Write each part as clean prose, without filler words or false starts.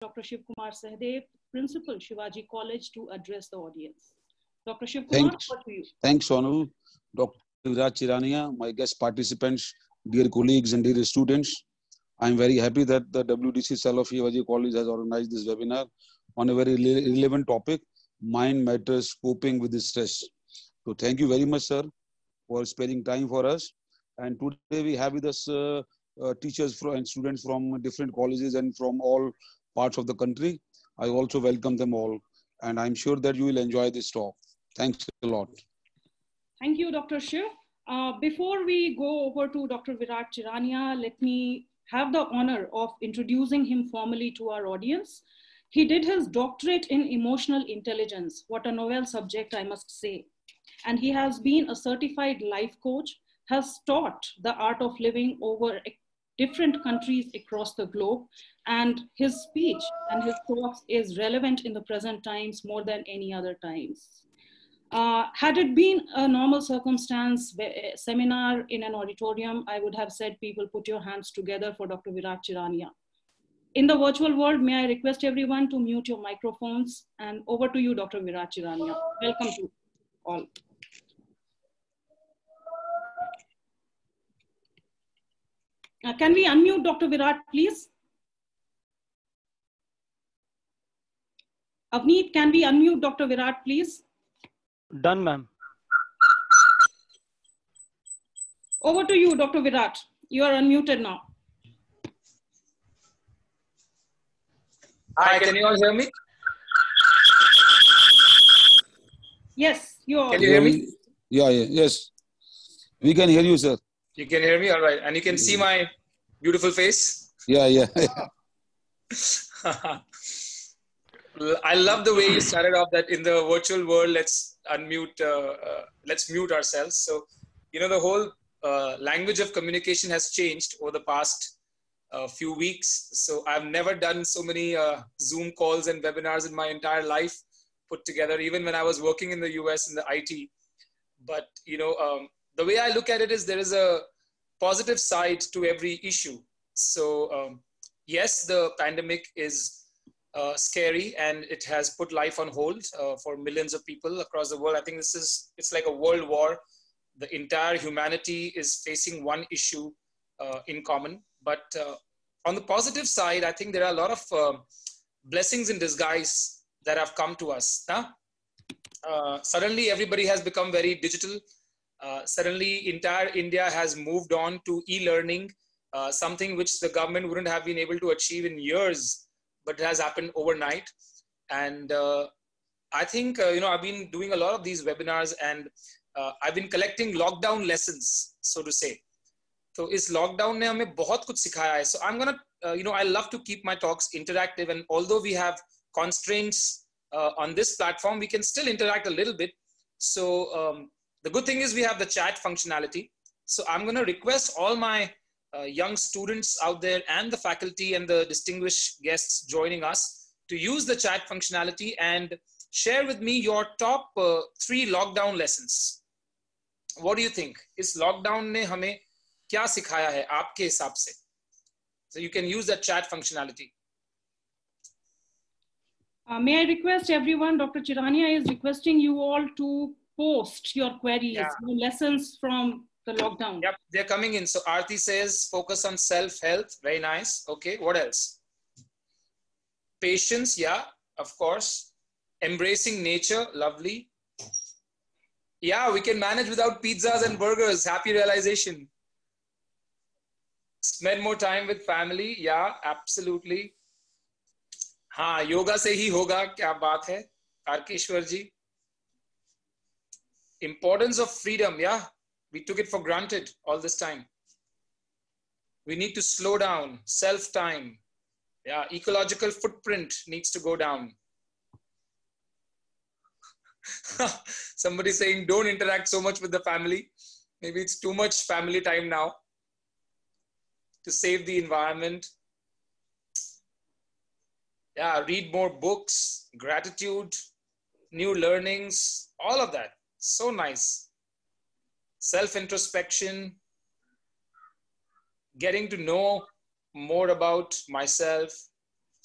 Dr. Shiv Kumar Sahdev, Principal, Shivaji College, to address the audience. Dr. Shiv Kumar, over to you. Thanks, Sonu. Dr. Viraj Chirania, my guest participants, dear colleagues and dear students. I'm very happy that the WDC Cell of Shivaji College has organized this webinar on a very relevant topic, mind matters, coping with stress. So thank you very much, sir, for sparing time for us. And today we have with us teachers and students from different colleges and from all parts of the country. I also welcome them all. And I'm sure that you will enjoy this talk. Thanks a lot. Thank you, Dr. Shiv. Before we go over to Dr. Viraj Chirania, let me have the honor of introducing him formally to our audience. He did his doctorate in emotional intelligence. What a novel subject, I must say. And he has been a certified life coach, has taught the art of living over different countries across the globe. And his speech and his talks is relevant in the present times more than any other times. Had it been a normal circumstance, a seminar in an auditorium, I would have said, people put your hands together for Dr. Viraj Chirania. In the virtual world, may I request everyone to mute your microphones, and over to you, Dr. Viraj Chirania. Welcome to all. Can we unmute Dr. Viraj, please? Avneet, can we unmute Dr. Viraj, please? Done, ma'am. Over to you, Dr. Viraj. You are unmuted now. Hi, can you all hear me? Yes, you are. Can you hear me? Yes. We can hear you, sir. You can hear me? All right. And you can see my beautiful face? Yeah. I love the way you started off that in the virtual world, let's mute ourselves. So, you know, the whole language of communication has changed over the past few weeks. So I've never done so many Zoom calls and webinars in my entire life put together, even when I was working in the US in the IT. But, you know, the way I look at it is there is a positive side to every issue. So yes, the pandemic is scary and it has put life on hold for millions of people across the world. I think it's like a world war. The entire humanity is facing one issue in common. But on the positive side, I think there are a lot of blessings in disguise that have come to us. Suddenly, everybody has become very digital. Suddenly, entire India has moved on to e-learning, something which the government wouldn't have been able to achieve in years, but it has happened overnight. And I think, you know, I've been doing a lot of these webinars and I've been collecting lockdown lessons, so to say. So इस lockdown ने हमें बहुत कुछ सिखाया है. So I'm gonna, you know, I love to keep my talks interactive, and although we have constraints on this platform, we can still interact a little bit. So the good thing is we have the chat functionality. So I'm gonna request all my young students out there and the faculty and the distinguished guests joining us to use the chat functionality and share with me your top 3 lockdown lessons. What do you think? Is lockdown ने हमें क्या सिखाया है आपके हिसाब से? So you can use that chat functionality. May I request everyone, Dr. Chirania is requesting you all to post your queries, your lessons from the lockdown. Yep, they're coming in. So Aarti says, focus on self-health. Very nice. Okay, what else? Patience, yeah, of course. Embracing nature, lovely. Yeah, we can manage without pizzas and burgers. Happy realization. Spend more time with family. Yeah, absolutely. हाँ, योगा से ही होगा, क्या बात है, तारकेश्वर जी. Importance of freedom, yeah. We took it for granted all this time. We need to slow down, self-time. Yeah, ecological footprint needs to go down. Somebody saying don't interact so much with the family. Maybe it's too much family time now to save the environment. Yeah, read more books, gratitude, new learnings, all of that. So nice. Self-introspection, getting to know more about myself,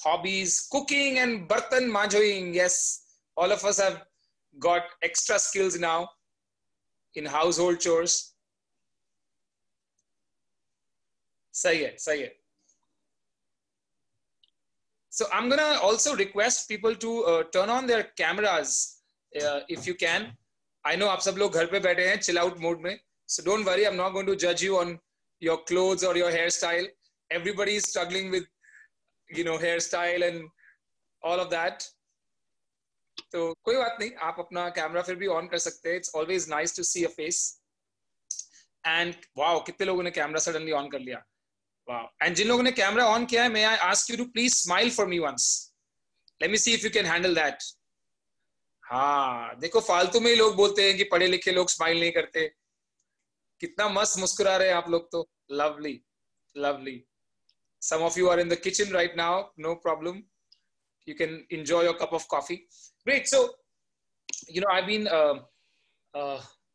hobbies, cooking and bartan manjoing. Yes, all of us have got extra skills now in household chores. Sahi hai, sahi hai. So I'm gonna also request people to turn on their cameras if you can. I know आप सब लोग घर पे बैठे हैं chill out mode में. So don't worry, I'm not going to judge you on your clothes or your hairstyle. Everybody is struggling with, you know, hairstyle and all of that. तो कोई बात नहीं, आप अपना कैमरा फिर भी ऑन कर सकते हैं. It's always nice to see a face. And wow, कितने लोगों ने कैमरा सडनली ऑन कर लिया. Wow. And जिन लोगों ने कैमरा ऑन किया है, may I ask you to please smile for me once. Let me see if you can handle that. हाँ, देखो फालतू में ही लोग बोलते हैं कि पढ़े लिखे लोग स्माइल नहीं करते. कितना मस्त मुस्कुरा रहे हैं आप लोग तो. Lovely, lovely. Some of you are in the kitchen right now. No problem. You can enjoy your cup of coffee. Great. So, you know,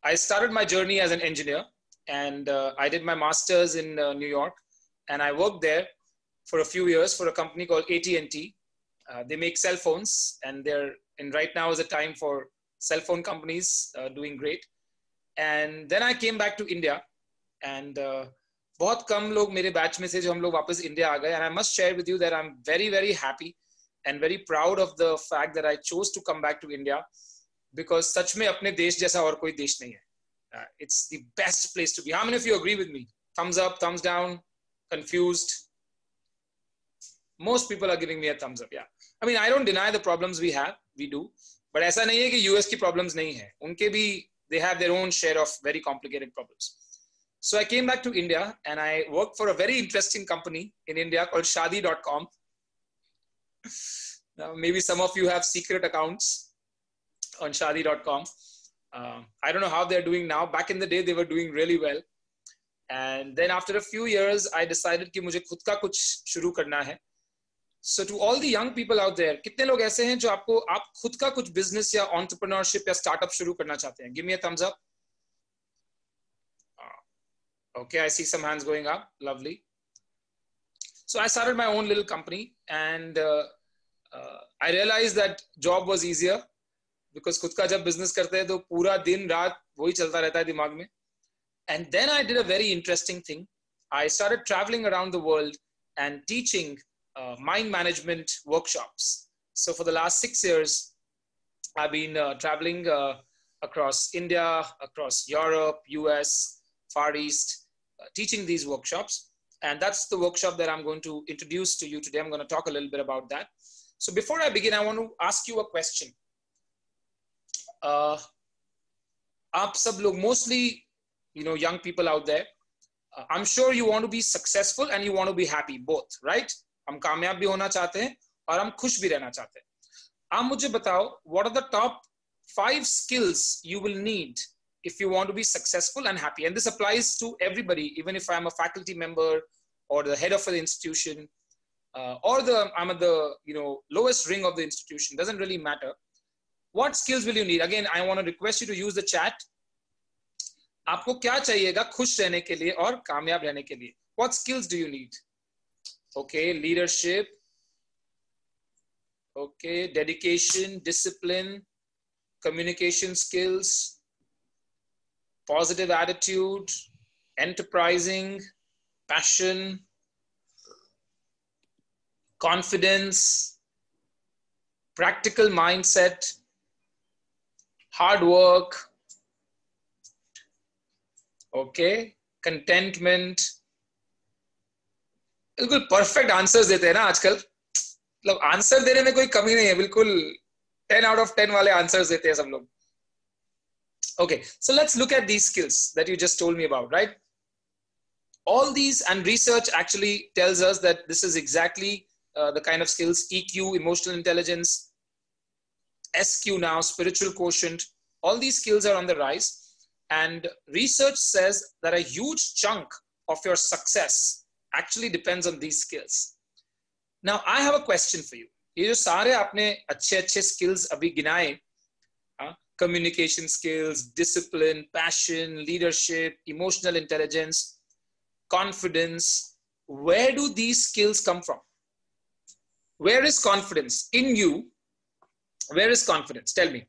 I started my journey as an engineer, and I did my master's in New York, and I worked there for a few years for a company called AT&T. They make cell phones, and right now is a time for cell phone companies doing great. And then I came back to India, and बहुत कम लोग मेरे batch में से जो हम लोग वापस India आ गए. And I must share with you that I'm very, very happy and very proud of the fact that I chose to come back to India, because सच में अपने देश जैसा और कोई देश नहीं है. It's the best place to be. How many of you agree with me? Thumbs up, thumbs down, confused. Most people are giving me a thumbs up. Yeah. I mean, I don't deny the problems we have. We do. But ऐसा नहीं है कि US की problems नहीं है. उनके भी, they have their own share of very complicated problems. So I came back to India, and I worked for a very interesting company in India called Shaadi.com. Now, maybe some of you have secret accounts on Shaadi.com. I don't know how they're doing now. Back in the day, they were doing really well. And then after a few years, I decided कि मुझे खुद का कुछ शुरू करना है. So to all the young people out there, कितने लोग ऐसे हैं जो आप खुद का कुछ business या entrepreneurship या startup शुरू करना चाहते हैं? Give me a thumbs up. Okay, I see some hands going up. Lovely. So I started my own little company, and I realized that job was easier because खुद का जब business करते हैं तो पूरा दिन रात वही चलता रहता है दिमाग में. And then I did a very interesting thing. I started traveling around the world and teaching mind management workshops. So for the last 6 years, I've been traveling across India, across Europe, US, Far East, teaching these workshops. And that's the workshop that I'm going to introduce to you today. I'm going to talk a little bit about that. So before I begin, I want to ask you a question. आप सब लोग, mostly, you know, young people out there, I'm sure you want to be successful and you want to be happy, both, right? हम कामयाब भी होना चाहते हैं और हम खुश भी रहना चाहते हैं. आप मुझे बताओ, what are the top 5 skills you will need if you want to be successful and happy? And this applies to everybody, even if I'm a faculty member or the head of an institution, or I'm at the, you know, lowest ring of the institution. Doesn't really matter. What skills will you need? Again, I want to request you to use the chat. आपको क्या चाहिएगा खुश रहने के लिए और कामयाब रहने के लिए? What skills do you need? Okay, leadership. Okay, dedication, discipline, communication skills, positive attitude, enterprising, passion, confidence, practical mindset, hard work, okay, contentment. बिल्कुल परफेक्ट आंसर्स देते हैं ना आजकल. मतलब आंसर देने में कोई कमी नहीं है, बिल्कुल 10 out of 10 वाले आंसर्स देते हैं सब लोग. Okay, so let's look at these skills that you just told me about, right? All these, and research actually tells us that this is exactly the kind of skills: EQ, emotional intelligence, SQ now, spiritual quotient. All these skills are on the rise. And research says that a huge chunk of your success actually depends on these skills. Now, I have a question for you. ये जो सारे आपने अच्छे skills अभी गिनाए, communication skills, discipline, passion, leadership, emotional intelligence, confidence, where do these skills come from? Where is confidence in you? Where is confidence? Tell me.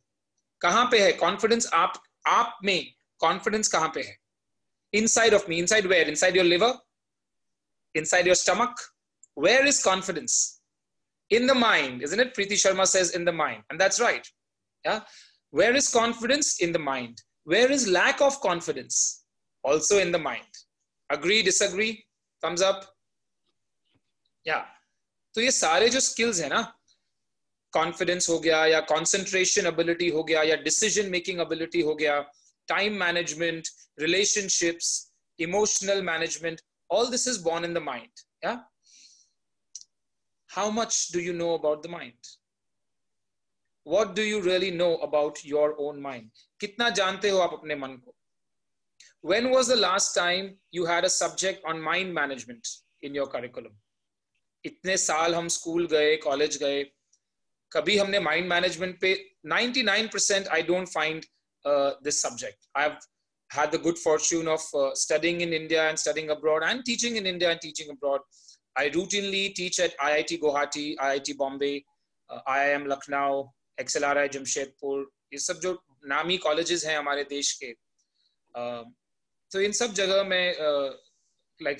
कहां पे है confidence? आप में confidence कहां पे है? Inside of me. Inside where? Inside your liver? Inside your stomach? Where is confidence? In the mind, isn't it? Preeti Sharma says in the mind, and that's right. Yeah. Where is confidence? In the mind. Where is lack of confidence? Also in the mind. Agree, disagree? Thumbs up. Yeah. तो ये सारे जो skills है ना, confidence हो गया, या concentration ability हो गया, या decision making ability हो गया, time management, relationships, emotional management, all this is born in the mind. Yeah. How much do you know about the mind? What do you really know about your own mind? कितना जानते हो आप अपने मन को? When was the last time you had a subject on mind management in your curriculum? इतने साल हम स्कूल गए, कॉलेज गए, कभी हमने माइंड मैनेजमेंट पे 99% I don't find this subject. I've had the good fortune of studying in India and studying abroad, and teaching in India and teaching abroad. I routinely teach at IIT Guwahati, IIT Bombay, IIM Lucknow, XLRI Jamshedpur. ये सब जो नामी colleges हैं हमारे देश के, तो इन सब जगह मैं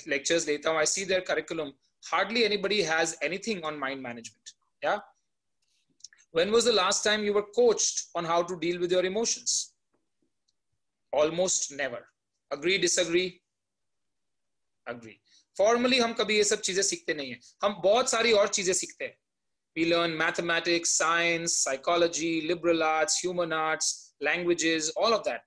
lectures लेता हूँ. I see their curriculum. Hardly anybody has anything on mind management. Yeah. When was the last time you were coached on how to deal with your emotions? Almost never. Agree, disagree? Agree. Formally हम कभी ये सब चीजें सीखते नहीं हैं. हम बहुत सारी और चीजें सीखते हैं. We learn mathematics, science, psychology, liberal arts, human arts, languages, all of that.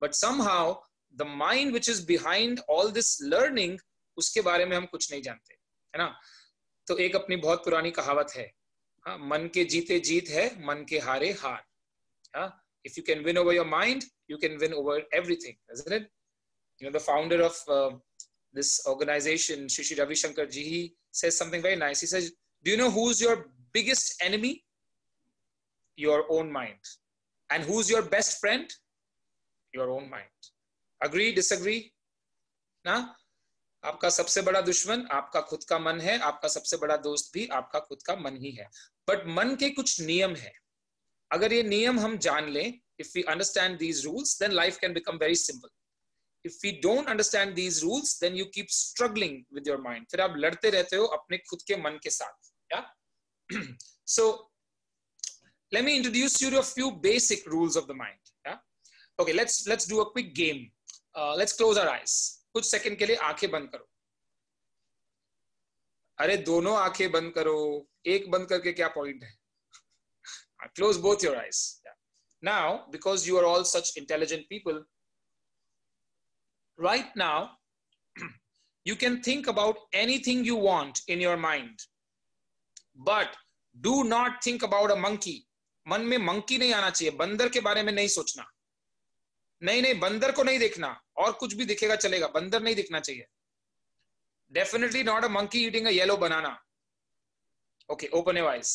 But somehow the mind which is behind all this learning, उसके बारे में हम कुछ नहीं जानते, है ना? तो एक अपनी बहुत पुरानी कहावत है, हाँ, मन के जीते जीत है, मन के हारे हार. हाँ, if you can win over your mind, you can win over everything, isn't it? You know, the founder of this organization, Shri Ravi Shankar ji, he says something very nice. He says, do you know who's your biggest enemy? Your own mind. And who's your best friend? Your own mind. Agree, disagree? ना? आपका सबसे बड़ा दुश्मन आपका खुद का मन है, आपका सबसे बड़ा दोस्त भी आपका खुद का मन ही है. बट मन के कुछ नियम है. अगर ये नियम हम जान लें, if we understand these rules, then life can become very simple. If we don't understand these rules, then you keep struggling with your mind. फिर आप लड़ते रहते हो अपने खुद के मन के साथ. Yeah. So let me introduce you to a few basic rules of the mind. Yeah. Okay, let's do a quick game. Let's close our eyes. कुछ सेकंड के लिए आंखें बंद करो. अरे दोनों आंखें बंद करो, एक बंद करके क्या पॉइंट है? Close both your eyes. Yeah. Now, because you are all such intelligent people, right now, you can think about anything you want in your mind, but do not think about a monkey. मन में monkey नहीं आना चाहिए. बंदर के बारे में नहीं सोचना. नहीं, बंदर को नहीं देखना. और कुछ भी दिखेगा चलेगा, बंदर नहीं दिखना चाहिए. Definitely not a monkey eating a yellow banana. Okay, open your eyes.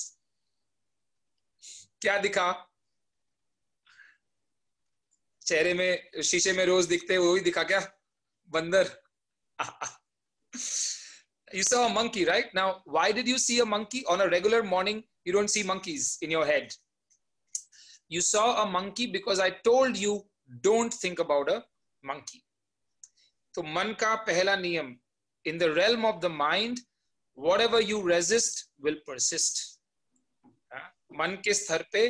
क्या दिखा? चेहरे में शीशे में रोज दिखते वही दिखा क्या? बंदर. You saw a monkey, right? Now, why did you see a monkey? On a regular morning, you don't see monkeys in your head. You saw a monkey because I told you don't think about a monkey. तो मन का पहला नियम, in the realm of the mind, whatever you resist will persist. मन के स्तर पे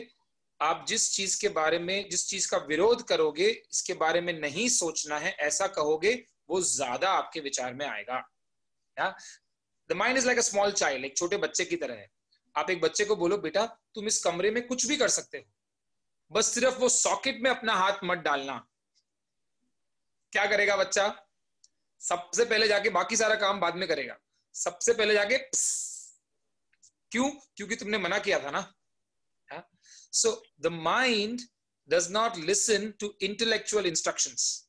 आप जिस चीज के बारे में, जिस चीज का विरोध करोगे, इसके बारे में नहीं सोचना है, ऐसा कहोगे, वो ज्यादा आपके विचार में आएगा. The mind is like a small child, एक छोटे बच्चे की तरह है. आप एक बच्चे को बोलो बेटा तुम इस कमरे में कुछ भी कर सकते हो, बस सिर्फ वो सॉकेट में अपना हाथ मत डालना. क्या करेगा बच्चा? सबसे पहले जाके, बाकी सारा काम बाद में करेगा, सबसे पहले जाके क्यों? क्योंकि तुमने मना किया था ना. So the mind does not listen to intellectual instructions.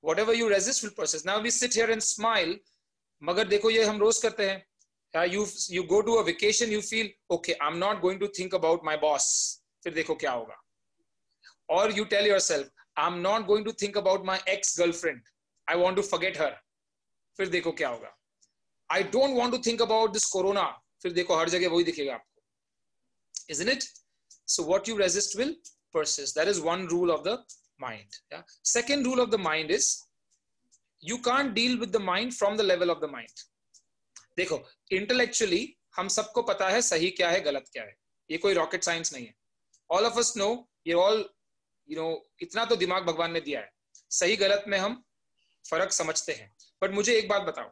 Whatever you resist will persist. Now we sit here and smile, मगर देखो ये हम रोज करते हैं. You go to a vacation, you feel okay, I'm not going to think about my boss. फिर देखो क्या होगा. Or you tell yourself, I'm not going to think about my ex-girlfriend. I want to forget her. फिर देखो क्या होगा. I don't want to think about this corona. फिर देखो हर जगह वही दिखेगा आपको. Isn't it? So what you resist will persist. That is one rule of the mind. Yeah. Second rule of the mind is you can't deal with the mind from the level of the mind. देखो intellectually हम सबको पता है सही क्या है गलत क्या है. ये कोई रॉकेट साइंस नहीं है. All of us know. ये all इतना तो दिमाग भगवान ने दिया है. सही गलत में हम फर्क समझते हैं. बट मुझे एक बात बताओ.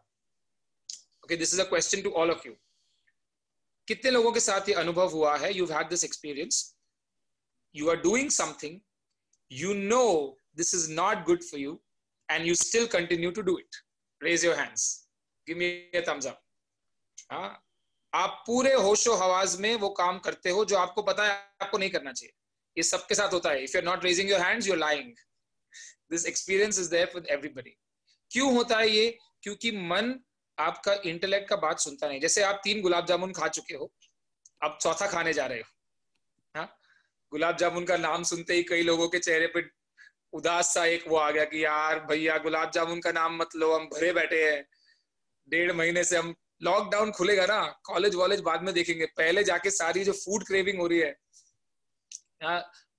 Okay, this is a question to all of you. कितने लोगों के साथ ये अनुभव हुआ है? You've had this experience. You are doing something. You know this is not good for you, and you still continue to do it. Raise your hands. Give me a thumbs up. हाँ, आप पूरे होशो हवास में वो काम करते हो जो आपको पता है आपको नहीं करना चाहिए. ये सबके साथ होता है. If you're not raising your hands, you're lying. This experience is there with everybody. क्यों होता है ये? क्योंकि मन आपका इंटेलेक्ट का बात सुनता नहीं. जैसे आप 3 गुलाब जामुन खा चुके हो, अब चौथा खाने जा रहे हो. हाँ, गुलाब जामुन का नाम सुनते ही कई लोगों के चेहरे पे उदास सा एक वो आ गया कि यार भैया गुलाब जामुन का नाम मत लो, हम भरे बैठे हैं. 1.5 महीने से हम लॉकडाउन खुलेगा ना, कॉलेज वॉलेज बाद में देखेंगे, पहले जाके सारी जो फूड क्रेविंग हो रही है.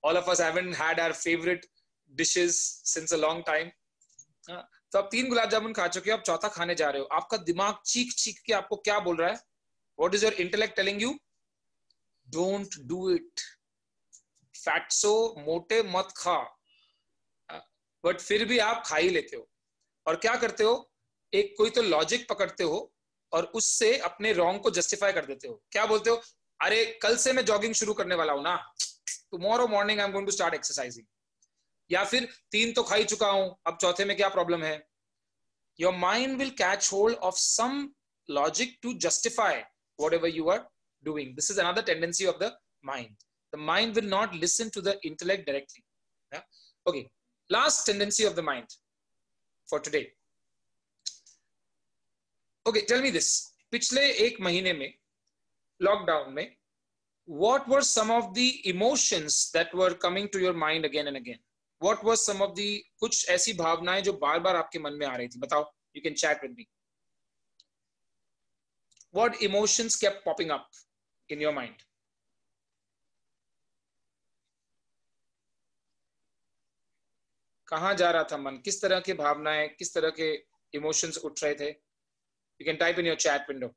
All of us haven't had our favorite dishes since a long time. तो आप 3 गुलाब जामुन खा चुके हो, आप चौथा खाने जा रहे हो. आपका दिमाग चीख चीख के आपको क्या बोल रहा है? What is your intellect telling you? Don't do it. Fatso मोटे मत खा. बट फिर भी आप खा ही लेते हो. और क्या करते हो? एक कोई तो लॉजिक पकड़ते हो और उससे अपने रॉन्ग को जस्टिफाई कर देते हो. क्या बोलते हो? अरे कल से मैं जॉगिंग शुरू करने वाला हूं ना, tomorrow morning I am going to start exercising. या फिर 3 तो खा ही चुका हूं, अब चौथे में क्या प्रॉब्लम है? Your mind will catch hold of some logic to justify whatever you are doing. This is another tendency of the mind. The mind will not listen to the intellect directly. Yeah? Okay. Last tendency of the mind for today. Okay, tell me this. पिछले 1 महीने में lockdown में what were some of the emotions that were coming to your mind again and again? What was some of the कुछ ऐसी भावनाएं जो बार बार आपके मन में आ रही थी? बताओ. You can chat with me. What emotions kept popping up in your mind? कहाँ जा रहा था मन? किस तरह के भावनाएं, किस तरह के इमोशंस उठ रहे थे? You can type in your chat window.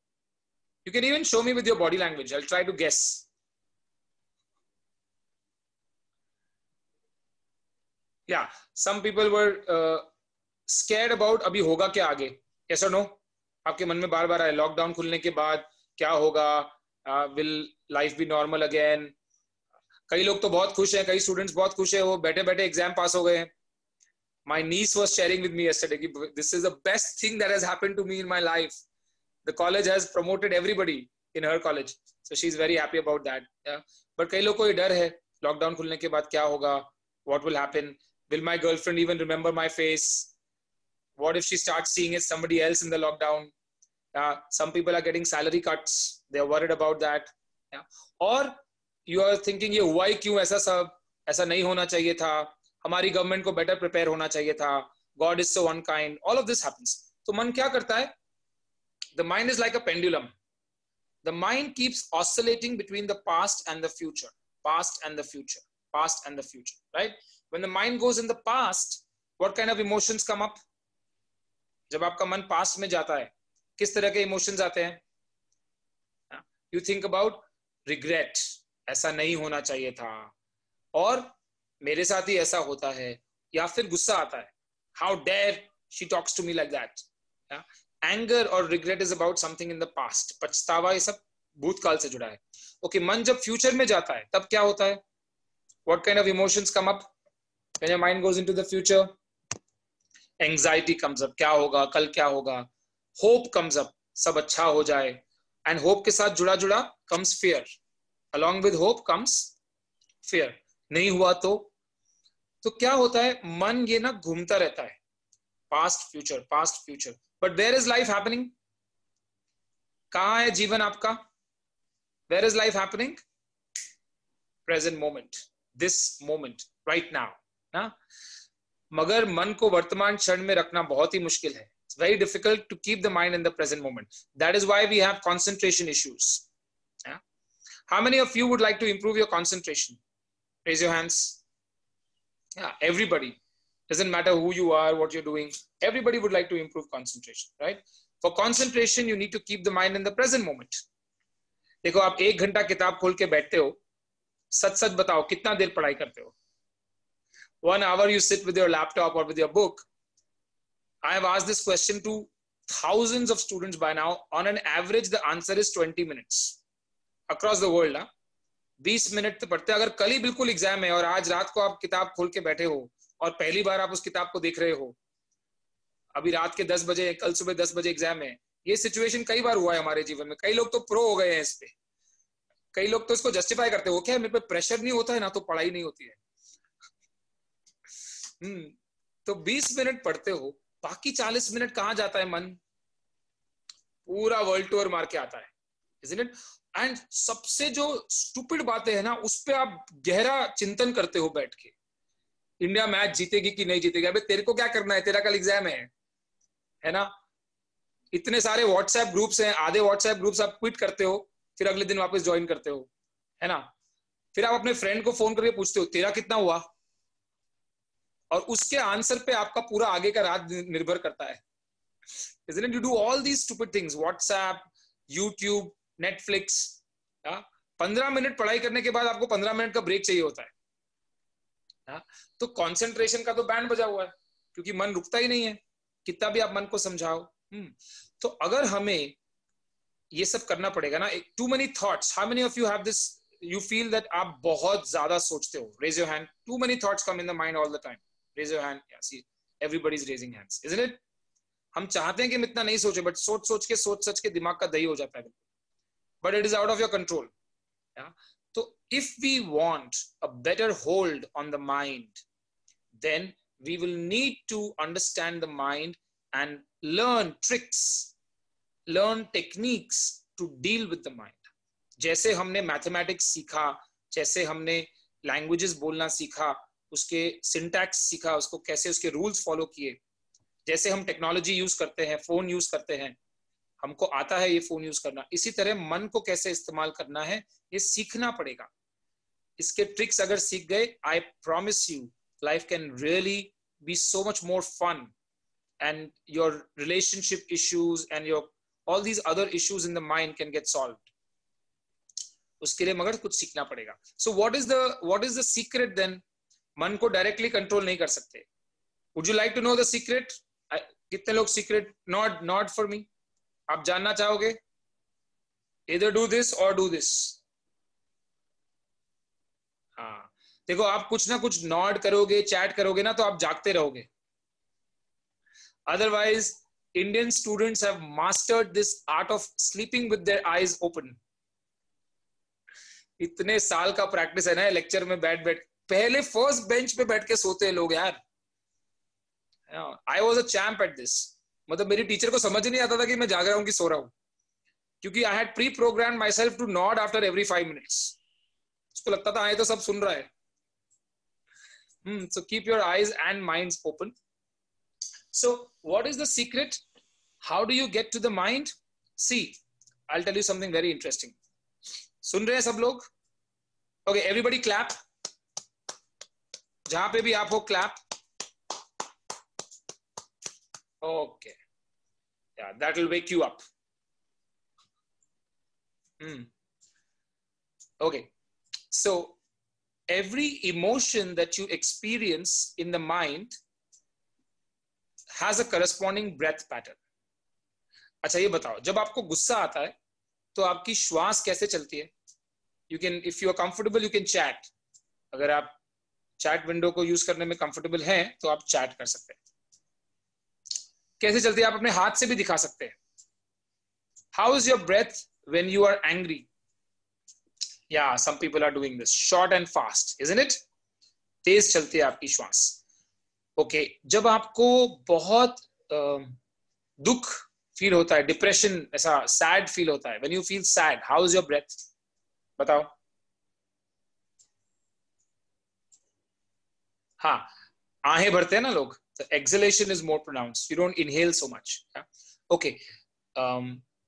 You can even show me with your body language. I'll try to guess. Yeah, some people were scared about अभी होगा क्या आगे. Yes or no? आपके मन में बार बार आए लॉकडाउन खुलने के बाद क्या होगा? Will life be normal again? कई लोग तो बहुत खुश हैं, कई स्टूडेंट्स बहुत खुश हैं, वो बैठे बैठे एग्जाम पास हो गए हैं. My niece was sharing with me yesterday. This is the best thing that has happened to me in my life. The college has promoted everybody in her college, so she's very happy about that. Yeah. But कई लोग को ये डर है lockdown खुलने के बाद क्या होगा? What will happen? Will my girlfriend even remember my face? What if she starts seeing it somebody else in the lockdown? Some people are getting salary cuts. They are worried about that. Yeah. Or you are thinking ये हुआ ही क्यों ऐसा सब? ऐसा नहीं होना चाहिए था. हमारी गवर्नमेंट को बेटर प्रिपेयर होना चाहिए था. God is so unkind. All of this happens. तो मन क्या करता है? The mind is like a pendulum. The mind keeps oscillating between the past and the future. Past and the future. Past and the future. Right? When the mind goes in the past, what kind of emotions come up? जब आपका मन past में जाता है, किस तरह के emotions आते हैं? You think about regret. ऐसा नहीं होना चाहिए था. और मेरे साथ ही ऐसा होता है. या फिर गुस्सा आता है. How dare she talks to me like that? Yeah? Anger or regret is about something in the past. पछतावा ये सब भूतकाल से जुड़ा है. Okay, मन जब फ्यूचर में जाता है, तब क्या होता है? What kind of emotions come up when your mind goes into the future? Anxiety comes up. क्या होगा? कल क्या होगा? Hope comes up. सब अच्छा हो जाए. And hope के साथ जुड़ा जुड़ा comes fear. Along with hope comes fear. नहीं हुआ तो क्या होता है? मन ये ना घूमता रहता है. Past, future, past, future. But where is life happening? कहाँ है जीवन आपका? Where is life happening? Present moment. This moment. Right now. ना? मगर मन को वर्तमान क्षण में रखना बहुत ही मुश्किल है. It's very difficult to keep the mind in the present moment. That is why we have concentration issues. Yeah? How many of you would like to improve your concentration? Raise your hands. Yeah, everybody. Doesn't matter who you are, what you're doing. Everybody would like to improve concentration, right? For concentration, you need to keep the mind in the present moment. देखो आप 1 घंटा किताब खोल के बैठते हो, सच सच बताओ कितना देर पढ़ाई करते हो? 1 hour you sit with your laptop or with your book. I have asked this question to thousands of students by now. On an average, the answer is 20 minutes across the world. 20 minute पढ़ते हैं. अगर कल ही बिल्कुल exam है और आज रात को आप किताब खोल के बैठे हो और पहली बार आप उस किताब को देख रहे हो, अभी रात के 10 बजे, कल सुबह 10 बजे एग्जाम है. ये सिचुएशन कई बार हुआ है हमारे जीवन में. कई लोग तो प्रो हो गए हैं इस पे. कई लोग तो इसको जस्टिफाई करते हो, क्या मेरे पे प्रेशर नहीं होता है ना तो पढ़ाई नहीं होती है. तो 20 मिनट पढ़ते हो, बाकी 40 मिनट कहां जाता है मन? पूरा वर्ल्ड टूर मार के आता है, isn't it? एंड सबसे जो स्टूपिड बातें है ना, उस पे आप गहरा चिंतन करते हो बैठ के. इंडिया मैच जीतेगी कि नहीं जीतेगी? अबे तेरे को क्या करना है, तेरा कल एग्जाम है ना. इतने सारे व्हाट्सएप ग्रुप्स हैं, आधे व्हाट्सएप ग्रुप्स आप क्विट करते हो, फिर अगले दिन वापस ज्वाइन करते हो, है ना. फिर आप अपने फ्रेंड को फोन करके पूछते हो तेरा कितना हुआ, और उसके आंसर पे आपका पूरा आगे का रात निर्भर करता है. Isn't it? You do all these stupid things, WhatsApp, YouTube, Netflix. 15 minute पढ़ाई करने के बाद आपको 15 मिनट का ब्रेक चाहिए होता है. तो कंसंट्रेशन का तो बैंड बजा हुआ है, क्योंकि मन रुकता ही नहीं है, कितना भी आप मन को समझाओ. तो अगर हमें ये सब करना पड़ेगा ना, too many thoughts. How many of you have this? You feel that आप बहुत ज्यादा सोचते हो? Raise your hand. Too many thoughts come in the mind all the time. Raise your hand. Yeah, see, everybody's raising hands, isn't it? हम चाहते हैं कि हम इतना नहीं सोचे, बट सोच सच के दिमाग का दही हो जाता है. But it is out of your control. Yeah? So if we want a better hold on the mind, then we will need to understand the mind and learn tricks, learn techniques to deal with the mind. जैसे हमने mathematics सीखा, जैसे हमने languages बोलना सीखा, उसके syntax सीखा, उसको कैसे उसके रूल्स फॉलो किए, जैसे हम टेक्नोलॉजी यूज करते हैं, फोन यूज करते हैं, हमको आता है ये फोन यूज करना, इसी तरह मन को कैसे इस्तेमाल करना है ये सीखना पड़ेगा. इसके ट्रिक्स अगर सीख गए, I promise you life can really be so much more fun, and your relationship issues and your all these other issues in the mind can get solved. उसके लिए मगर कुछ सीखना पड़ेगा. So what is the secret then? मन को directly control नहीं कर सकते. Would you like to know the secret? कितने लोग secret nod for me? आप जानना चाहोगे? Either do this or do this. हाँ, देखो आप कुछ ना कुछ नॉड करोगे, चैट करोगे ना, तो आप जागते रहोगे. Otherwise, Indian students have mastered this art of sleeping with their eyes open. इतने साल का प्रैक्टिस है ना लेक्चर में बैठ पहले फर्स्ट बेंच पे बैठ के सोते हैं लोग यार. I was a champ at this. मतलब मेरी टीचर को समझ नहीं आता था कि मैं जाग रहा हूँ कि सो रहा हूँ, क्योंकि I had pre-programmed myself to nod after every 5 minutes. उसको लगता था ये तो सब सुन रहा है. So keep your eyes and minds open. So what is the secret? How do you get to the mind? See, I'll tell you something very interesting. सुन रहे हैं सब लोग? Okay, everybody clap. जहां पे भी आप हो clap. Okay. Yeah, that will wake you up. Okay. So every emotion that you experience in the mind has a corresponding breath pattern. अच्छा ये बताओ, जब आपको गुस्सा आता है तो आपकी श्वास कैसे चलती है? You can, if you are comfortable, you can chat. अगर आप चैट विंडो को यूज करने में कंफर्टेबल हैं तो आप चैट कर सकते हैं. कैसे चलती है आप अपने हाथ से भी दिखा सकते हैं. How is your breath when you are angry? Yeah, some people are doing this. Short and fast, isn't it? तेज चलती है आपकी श्वास. ओके, जब आपको बहुत दुख फील होता है, डिप्रेशन, ऐसा सैड फील होता है, when you feel sad, how is your breath? बताओ. हाँ, आहें भरते हैं ना लोग, The exhalation is more pronounced. You don't inhale so much. Yeah? Okay.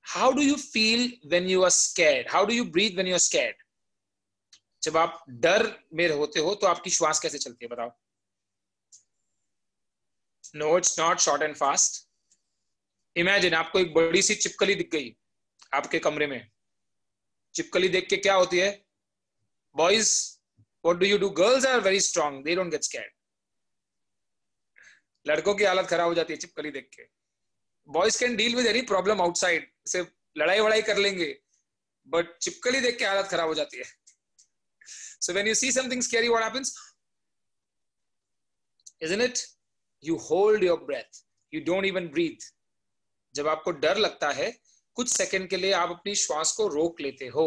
How do you feel when you are scared? How do you breathe when you are scared? जब आप डर में होते हो तो आपकी श्वास कैसे चलती है बताओ? No, it's not short and fast. Imagine आपको एक बड़ी सी छिपकली दिख गई आपके कमरे में. छिपकली देख के क्या होती है? Boys, what do you do? Girls are very strong. They don't get scared. लड़कों की हालत खराब हो जाती है छिपकली देख के. Boys can deal with any problem outside. से लड़ाई वड़ाई कर लेंगे, but छिपकली देख के हालत खराब हो जाती है. So when you see something scary, what happens? Isn't it? You hold your breath. You don't even breathe. जब आपको डर लगता है, कुछ सेकंड के लिए आप अपनी श्वास को रोक लेते हो.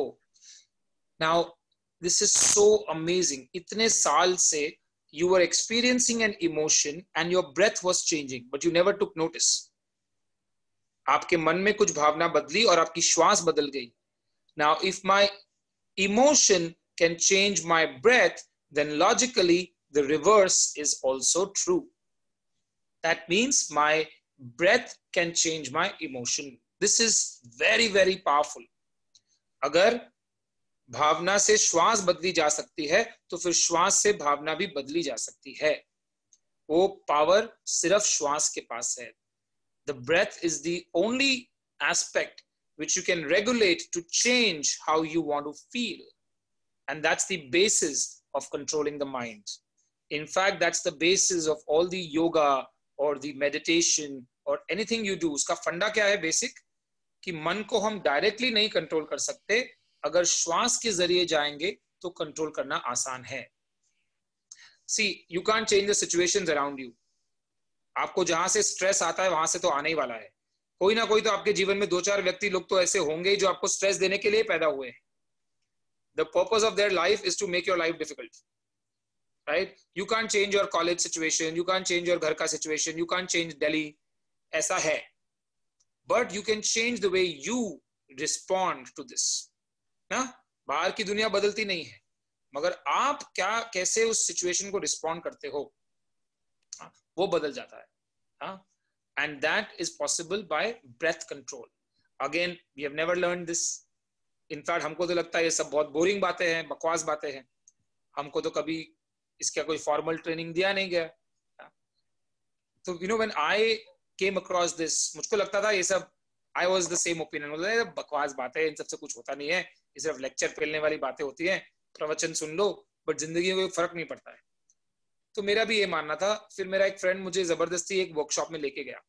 Now, this is so amazing. इतने साल से you were experiencing an emotion and your breath was changing, but you never took notice. आपके मन में कुछ भावना बदली और आपकी श्वास बदल गई. Now, if my emotion can change my breath, then logically the reverse is also true. That means my breath can change my emotion. This is very, very powerful. अगर भावना से श्वास बदली जा सकती है तो फिर श्वास से भावना भी बदली जा सकती है. वो पावर सिर्फ श्वास के पास है. The breath is the only aspect which you can regulate to change how you want to feel. And that's the basis of controlling the mind. In fact, that's the basis of all the yoga or the meditation or anything you do. उसका फंडा क्या है basic? कि मन को हम directly नहीं control कर सकते, अगर श्वास के जरिए जाएंगे तो कंट्रोल करना आसान है. See, you can't change the situations around you. आपको जहां से स्ट्रेस आता है वहां से तो आने ही वाला है. कोई ना कोई तो आपके जीवन में 2-4 व्यक्ति लोग तो ऐसे होंगे जो आपको स्ट्रेस देने के लिए पैदा हुए हैं. The purpose of their life is to make your life difficult, right? You can't change your college situation, you can't change your घर का situation, you can't change Delhi. ऐसा है. But you can change the way you respond to this. ना? बाहर की दुनिया बदलती नहीं है, मगर आप क्या कैसे उस सिचुएशन को रिस्पॉन्ड करते हो वो बदल जाता है. And that is possible by breath control. Again, we have never learned this. In fact हमको तो लगता है ये सब बहुत बोरिंग बातें हैं, बकवास बातें हैं. हमको तो कभी इसका कोई फॉर्मल ट्रेनिंग दिया नहीं गया. तो you know when I came across this, मुझको लगता था ये सब, I was the same opinion, बकवास बातें, इन सबसे कुछ होता नहीं है, ये सिर्फ लेक्चर पेलने वाली बातें होती हैं, प्रवचन सुन लो, बट जिंदगी में कोई फर्क नहीं पड़ता है. तो मेरा भी ये मानना था. फिर मेरा एक फ्रेंड मुझे जबरदस्ती एक वर्कशॉप में लेके गया.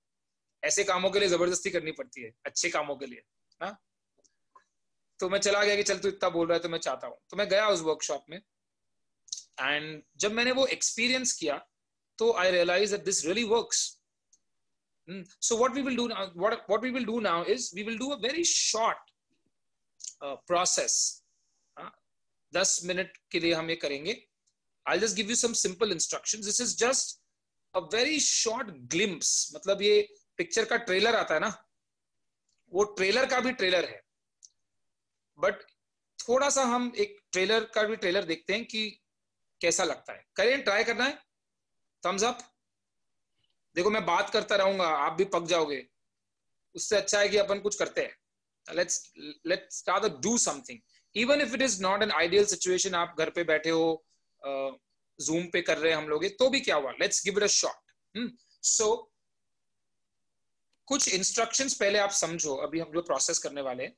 ऐसे कामों के लिए जबरदस्ती करनी पड़ती है, अच्छे कामों के लिए. हाँ, तो मैं चला गया कि चल तू इतना बोल रहा है तो मैं चाहता हूँ. तो मैं गया उस वर्कशॉप में, एंड जब मैंने वो एक्सपीरियंस किया तो I realise that this really works. So what we will do now, what we will do now is we will do a very short process. 10 minute के लिए हम ये करेंगे. I'll just give you some simple instructions. This is just a very short glimpse. मतलब ये picture का trailer आता है ना, वो ट्रेलर का भी ट्रेलर है, बट थोड़ा सा हम एक ट्रेलर का भी ट्रेलर देखते हैं कि कैसा लगता है. करें, ट्राई करना है. Thumbs up. देखो मैं बात करता रहूंगा, आप भी पक जाओगे. उससे अच्छा है कि अपन कुछ करते हैं. let's start to do something, even if it is not an ideal situation. आप घर पे बैठे हो, जूम पे कर रहे हैं हम लोग, तो भी क्या हुआ, let's give it a shot. So कुछ इंस्ट्रक्शंस पहले आप समझो अभी हम जो प्रोसेस करने वाले हैं.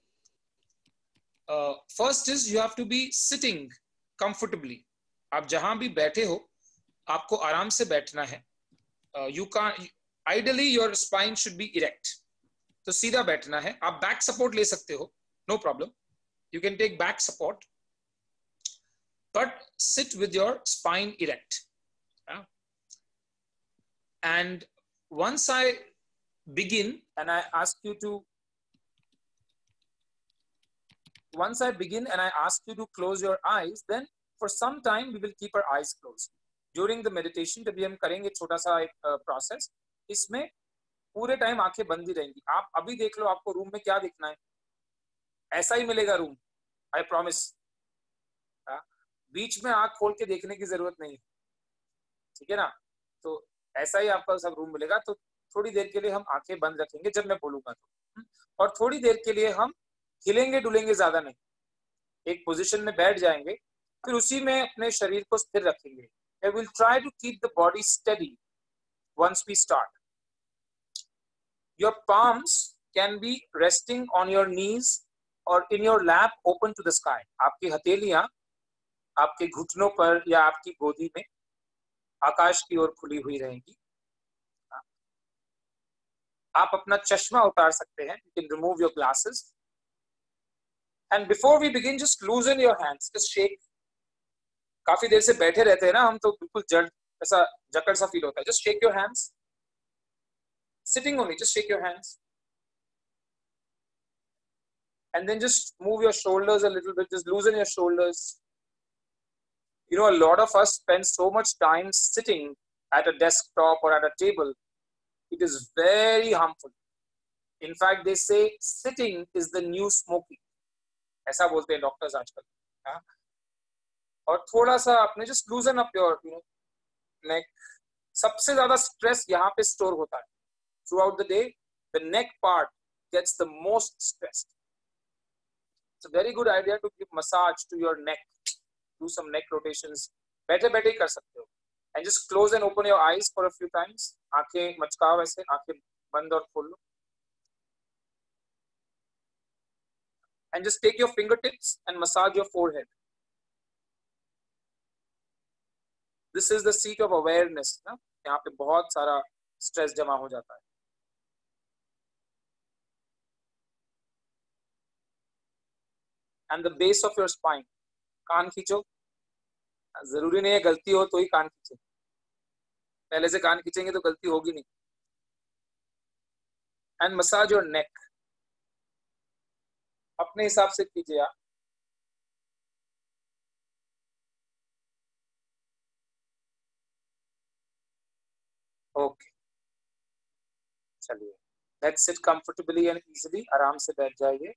First is you have to be sitting comfortably. आप जहां भी बैठे हो आपको आराम से बैठना है. You can ideally your spine should be erect. तो सीधा बैठना है. आप बैक सपोर्ट ले सकते हो, no problem, you can take back support, but sit with your spine erect. And once I begin and I ask you to close your eyes, then for some time we will keep our eyes closed during the meditation. जब भी हम करेंगे छोटा सा एक process, इसमें पूरे time आंखें बंद ही रहेंगी. आप अभी देख लो आपको रूम में क्या दिखना है, ऐसा ही मिलेगा रूम, आई प्रॉमिस. बीच में आंख खोल के देखने की जरूरत नहीं, ठीक है ना. तो ऐसा ही आपका सब रूम मिलेगा। तो थोड़ी देर के लिए हम आंखें बंद रखेंगे जब मैं बोलूंगा तो, और थोड़ी देर के लिए हम हिलेंगे डुलेंगे ज्यादा नहीं, एक पोजीशन में बैठ जाएंगे, फिर उसी में अपने शरीर को स्थिर रखेंगे। I will try to keep the body steady once we start. Your palms can be resting on your knees or in your lap open to the sky. आपकी हथेलियां आपके घुटनों पर या आपकी गोदी में आकाश की ओर खुली हुई रहेंगी। आप अपना चश्मा उतार सकते हैं। You can remove your glasses. And before we begin, just loosen your hands. Just shake. काफी देर से बैठे रहते हैं ना हम, तो बिल्कुल जड़ ऐसा जकड़ सा फील होता है। Just shake your hands. Sitting only, just shake your hands. And then just move your shoulders a little bit. Just loosen your shoulders. You know, a lot of us spend so much time sitting at a desktop or at a table. It is very harmful. In fact, they say sitting is the new smoking. ऐसा बोलते हैं doctors आजकल। हाँ? और थोड़ा सा आपने just loosen up your neck. सबसे ज्यादा स्ट्रेस यहाँ पे स्टोर होता है। Throughout the day, the neck part gets the most stressed. It's a very good idea to give massage to your neck. Do some neck rotations. बैठे बैठे ही कर सकते हो। And just close and open your eyes for a few times. आंखें मचकाओ ऐसे, आंखें बंद और खोल लो। And just take your fingertips and massage your forehead. This is the seat of awareness. ना? यहाँ पे बहुत सारा स्ट्रेस जमा हो जाता है। And the base of your spine. कान खींचो। जरूरी नहीं है गलती हो तो ही कान खींचे, पहले से कान खींचेंगे तो गलती होगी नहीं। And massage your neck. अपने हिसाब से कीजिए आप। ओके, चलिए, let's sit comfortably and easily. आराम से बैठ जाइए।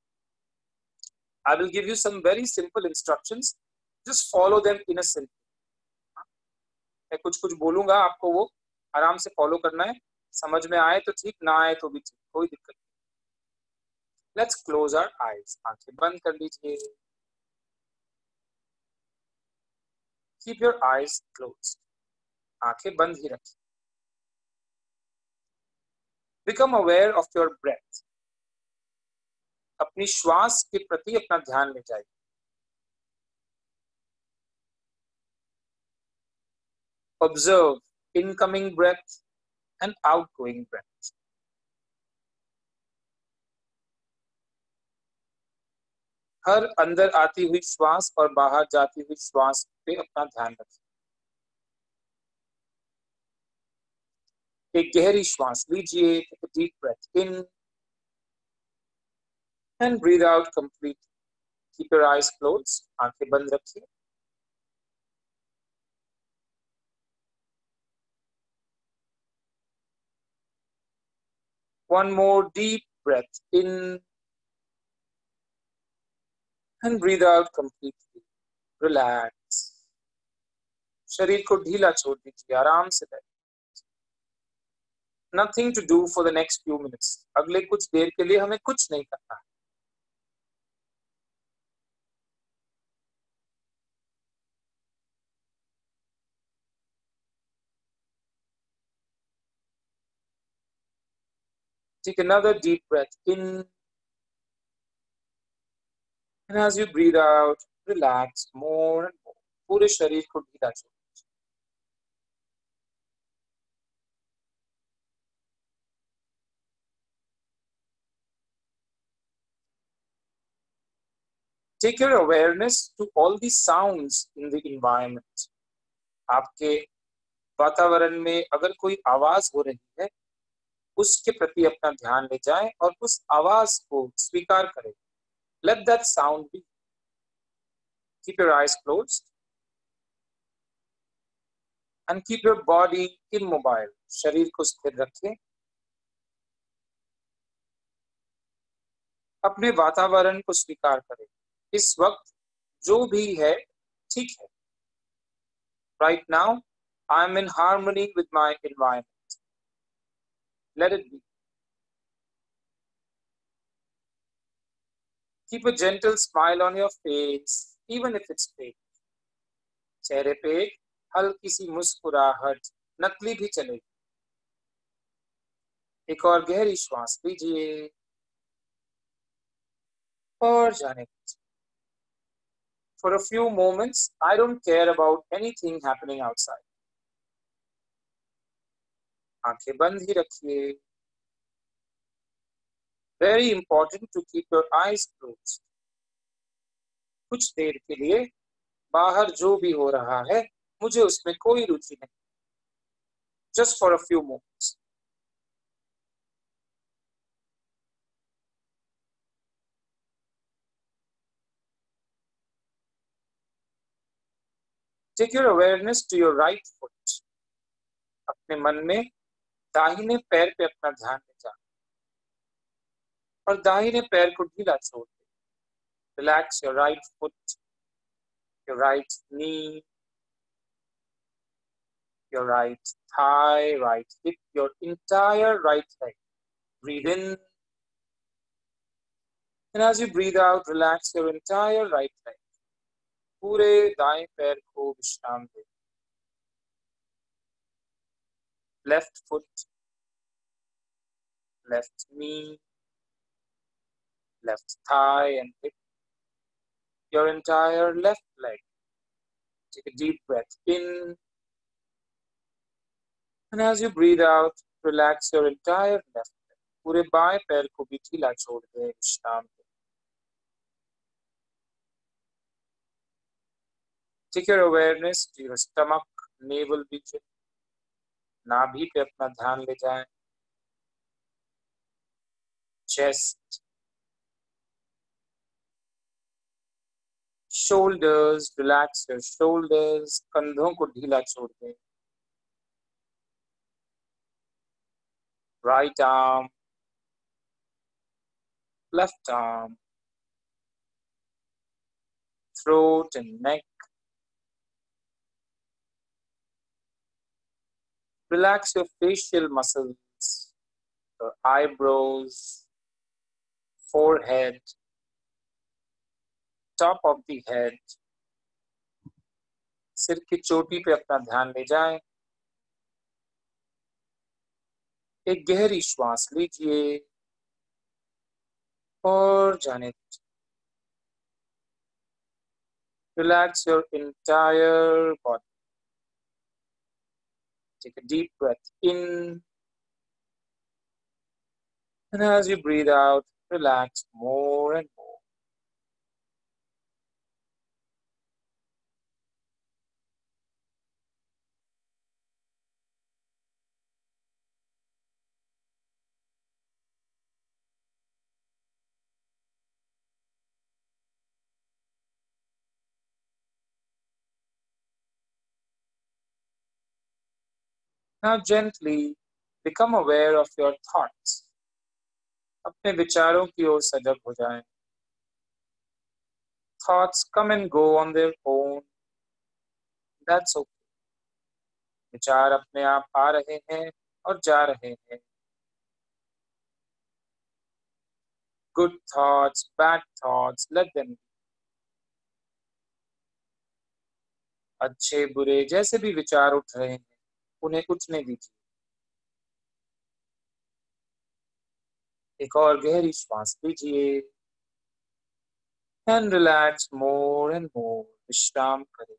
I will give you some very simple instructions. Just follow them in a simple. मैं कुछ बोलूंगा, आपको वो आराम से फॉलो करना है। समझ में आए तो ठीक, ना आए तो भी ठीक, कोई दिक्कत नहीं। Let's close our eyes. आंखें बंद कर लीजिए। Keep your eyes closed. आंखें बंद ही रखिए। Become aware of your breath. अपनी श्वास के प्रति अपना ध्यान ले जाइए। Observe incoming breath and outgoing breath. हर अंदर आती हुई श्वास और बाहर जाती हुई श्वास पे अपना ध्यान रखिए। एक गहरी श्वास लीजिए। Take a deep breath in and breathe out completely. Keep your eyes closed. आंखें बंद रखिए। One more deep breath in and breathe out completely. Relax. शरीर को ढीला छोड़ दीजिए, आराम से बैठिए। Nothing to do for the next few minutes. अगले कुछ देर के लिए हमें कुछ नहीं करना है। Take another deep breath in, and as you breathe out, relax more and more. पूरे शरीर को ढीला छोड़। Take your awareness to all the sounds in the environment. आपके वातावरण में अगर कोई आवाज हो रही है, उसके प्रति अपना ध्यान ले जाएं और उस आवाज को स्वीकार करें। Let that sound be. Keep your eyes closed and keep your body immobile. शरीर को स्थिर रखें। अपने वातावरण को स्वीकार करें। इस वक्त जो भी है ठीक है। Right now, I'm in harmony with my environment. Let it be. Keep a gentle smile on your face, even if it's fake. चेहरे पे एक हल्की सी मुस्कुराहट नकली भी चलेगी. एक और गहरी श्वास लीजिए और जाने दीजिए. For a few moments, I don't care about anything happening outside. आंखें बंद ही रखिए. Very important to keep your eyes closed. कुछ देर के लिए बाहर जो भी हो रहा है मुझे उसमें कोई रुचि नहीं. Just for a few moments. Take your awareness to your right foot. अपने मन में दाहिने पैर पे अपना ध्यान ले जाओ और दाहिने पैर को ढीला छोड़ दे. Relax your right foot, your right knee, your right thigh, right hip, your entire right leg. Breathe in. And as you breathe out, relax your entire right leg. पूरे दाएं पैर को विश्राम दे. Left foot, left knee, left thigh and hip, your entire left leg. Take a deep breath in. And as you breathe out, relax your entire left leg. पूरे बाएं पैर को भी ढीला छोड़ दे, विश्राम दे. Take your awareness to your stomach, navel region. नाभि पे अपना ध्यान ले जाएं. Chest, shoulders, relax your shoulders. कंधों को ढीला छोड़ दें. Right arm, left arm, throat and neck. Relax your facial muscles, your eyebrows, forehead, top of the head. सिर की चोटी पे अपना ध्यान ले जाएं. एक गहरी श्वास लीजिए और जाने दीजिए. Relax your entire body. Take a deep breath in. And as you breathe out, relax more and more. Now gently become aware of your thoughts. अपने विचारों की ओर सजग हो जाएं. Thoughts come and go on their own. That's okay. विचार अपने आप आ रहे हैं और जा रहे हैं. Good thoughts, bad thoughts, let them be. अच्छे बुरे जैसे भी विचार उठ रहे हैं उन्हें उठने दीजिए. एक और गहरी श्वास लीजिए and relax more and more. विश्राम करें.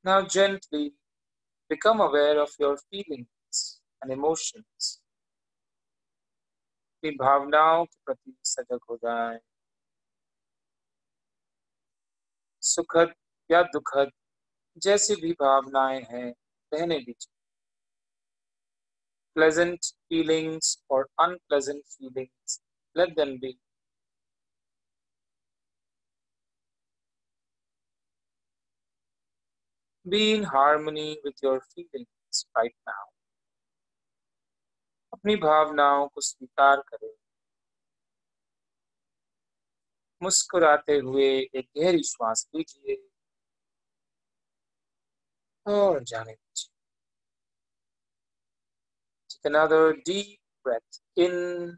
Now gently become aware of your feelings and emotions. अपनी भावनाओं के प्रति सजग हो जाएं. सुखद या दुखद, जैसी भी भावनाएं हैं रहने दीजिए. Pleasant feelings or unpleasant feelings, let them be. Be in harmony with your feelings right now. अपनी भावनाओं को स्वीकार करें। मुस्कुराते हुए एक गहरी श्वास लीजिए और जाने दीजिए। Take another deep breath in,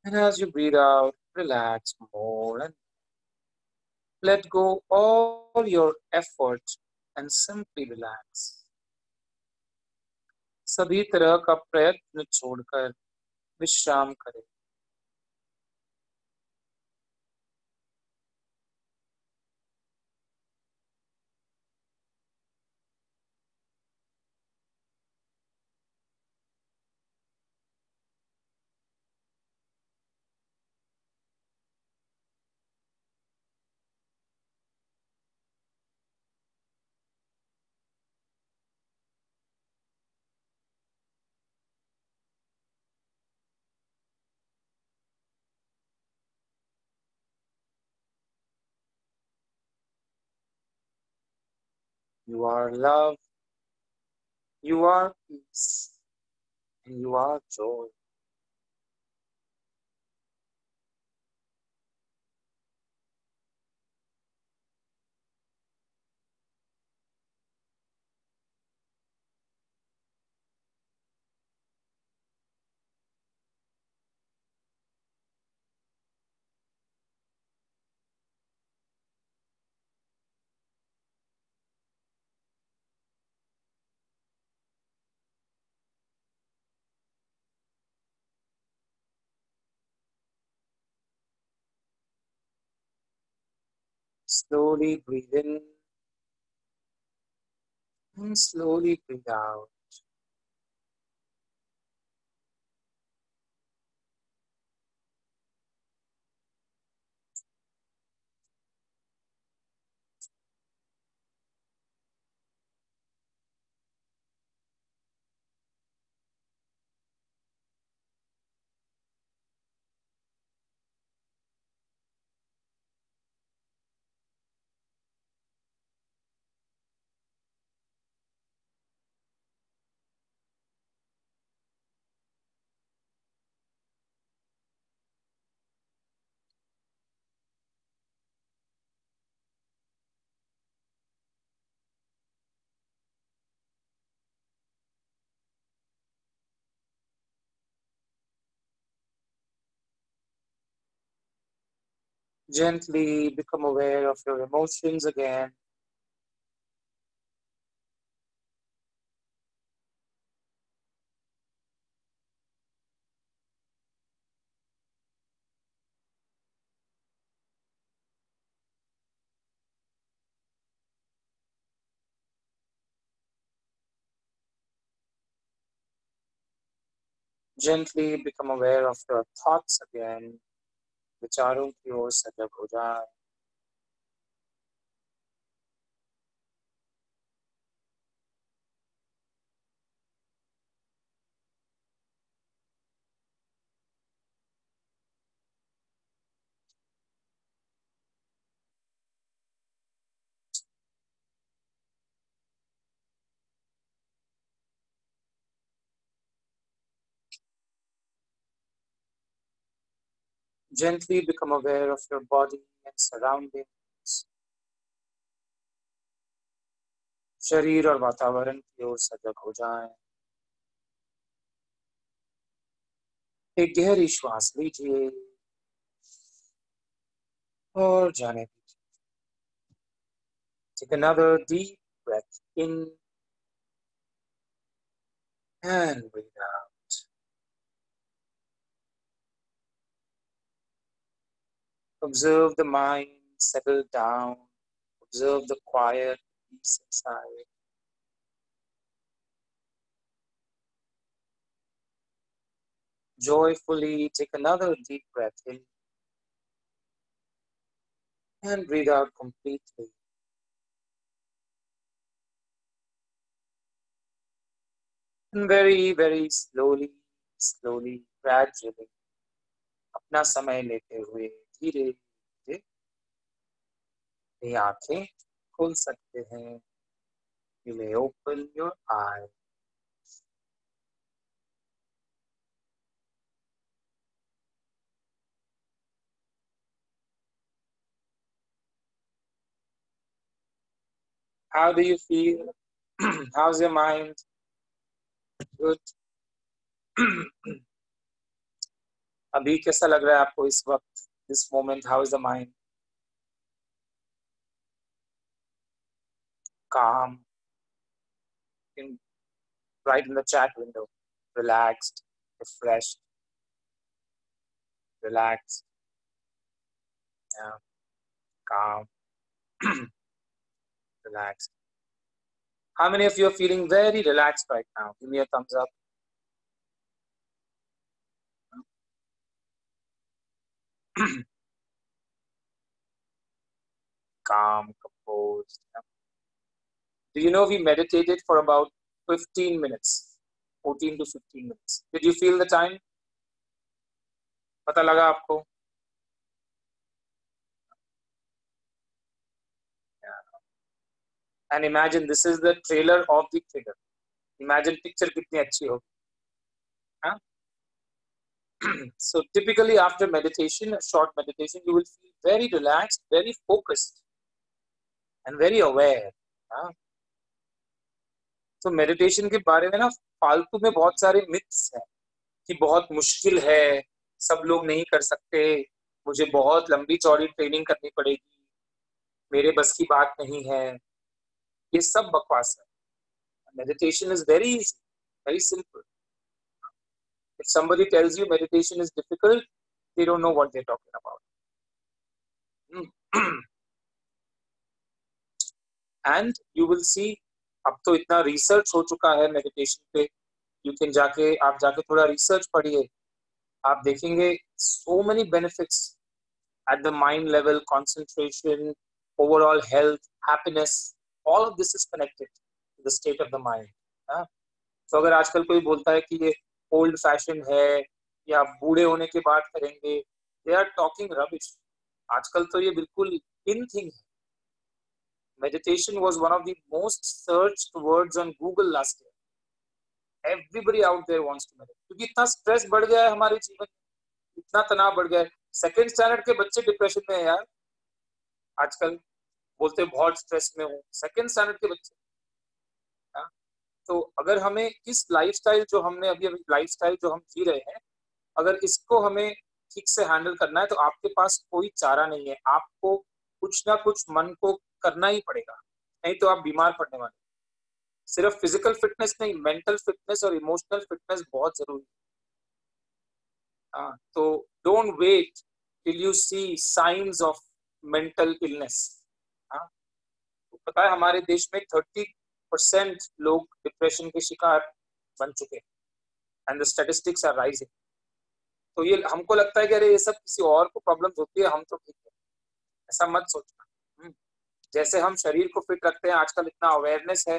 and as you breathe out, relax more and let go all your effort and simply relax. सभी तरह का प्रयत्न छोड़कर विश्राम करें। You are love, you are peace, and you are joy. Slowly breathe in and slowly breathe out. Gently become aware of your emotions again. Gently become aware of your thoughts again. विचारों की ओर सजग हो जाए। Gently become aware of your body and surroundings. शरीर और वातावरण की ओर सजग हो जाएं। एक गहरी श्वास लीजिए और जाने दीजिए। Take another deep breath in and breathe out. Observe the mind settle down. Observe the quiet peace inside. Joyfully take another deep breath in and breathe out completely. very very slowly gradually अपना समय लेते हुए धीरे धीरे अपनी आंखें खोल सकते हैं. You may open your eyes. How do you feel? How's your mind? Good. अभी कैसा लग रहा है आपको इस वक्त? This moment, how is the mind? Calm. Right in the chat window. Relaxed, refreshed, relaxed. Yeah. Calm. Relaxed. How many of you are feeling very relaxed right now? Give me a thumbs up. Calm, composed. Yeah. Do you know we meditated for about 15 minutes? 14 to 15 minutes. Did you feel the time? पता लगा आपको? Yeah. And imagine this is the trailer of the trailer. Imagine picture कितनी अच्छी होगी. Huh? So typically after meditation, a short meditation, you will feel very relaxed, very focused, and very aware. Huh? तो meditation के बारे में ना फालतू में बहुत सारे मिथ्स हैं कि बहुत मुश्किल है, सब लोग नहीं कर सकते, मुझे बहुत लंबी चौड़ी ट्रेनिंग करनी पड़ेगी, मेरे बस की बात नहीं है. ये सब बकवास है. Meditation is very easy, very simple. If somebody tells you meditation is difficult, they don't know what they're talking about. And you will see, अब तो इतना रिसर्च हो चुका है मेडिटेशन पे, आप जाके थोड़ा रिसर्च पढ़िए, आप देखेंगे so many benefits at the mind level, concentration, overall health, happiness, all of this is connected to the state of the mind. तो अगर आजकल कोई बोलता है कि ये ओल्ड फैशन है या बूढ़े होने के बाद करेंगे, दे आर टॉकिंग रबिश. आजकल तो ये बिल्कुल इन थिंग है. Meditation was one of the most searched words on Google last year. Everybody out there wants to meditate. क्योंकि इतना स्ट्रेस बढ़ गया है हमारे जीवन में, इतना तनाव बढ़ गया है. सेकेंड स्टैंडर्ड के बच्चे डिप्रेशन में है यार. आजकल बोलते बहुत स्ट्रेस में हूँ. सेकेंड स्टैंडर्ड के बच्चे. तो अगर हमें इस लाइफस्टाइल जो हमने अभी लाइफस्टाइल जो हम जी रहे हैं, अगर इसको हमें ठीक से हैंडल करना है तो आपके पास कोई चारा नहीं है. आपको कुछ ना कुछ मन को करना ही पड़ेगा, नहीं तो आप बीमार पड़ने वाले. सिर्फ फिजिकल फिटनेस नहीं, मेंटल फिटनेस और इमोशनल फिटनेस बहुत जरूरी है. तो don't wait till you see signs of mental illness. तो पता है हमारे देश में 30% लोग डिप्रेशन के शिकार बन चुके हैं, and the statistics are rising. तो ये हमको लगता है कि अरे ये सब किसी और को प्रॉब्लम्स होती है, हम तो ठीक है. ऐसा मत सोचना. जैसे हम शरीर को फिट रखते हैं, आजकल इतना अवेयरनेस है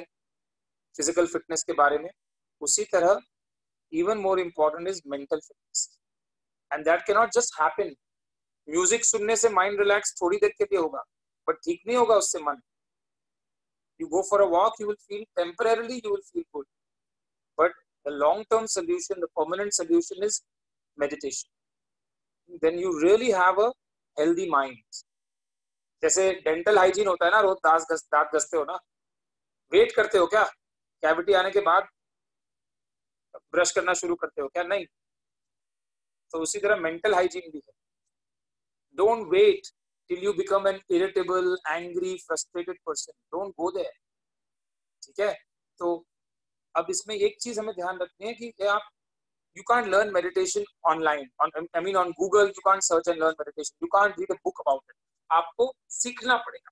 फिजिकल फिटनेस के बारे में, उसी तरह even more important is mental fitness. And that can not just happen. Music सुनने से माइंड रिलैक्स थोड़ी देर के लिए होगा, बट ठीक नहीं होगा उससे मन. You go for a walk, you will feel temporarily, you will feel good. But the long-term solution, the permanent solution is meditation. Then you really have a healthy mind. जैसे डेंटल हाइजीन होता है ना, रोज दांत घसते हो ना, wait करते हो क्या कैविटी आने के बाद ब्रश करना शुरू करते हो क्या? नहीं. तो उसी तरह मेंटल हाइजीन भी है. Don't wait till you become an irritable, angry, frustrated person. Don't go there. ठीक है? तो अब इसमें एक चीज हमें ध्यान रखनी है कि आप you can't learn meditation online. On Google you can't search and learn meditation. You can't read a book about it. आपको सीखना पड़ेगा.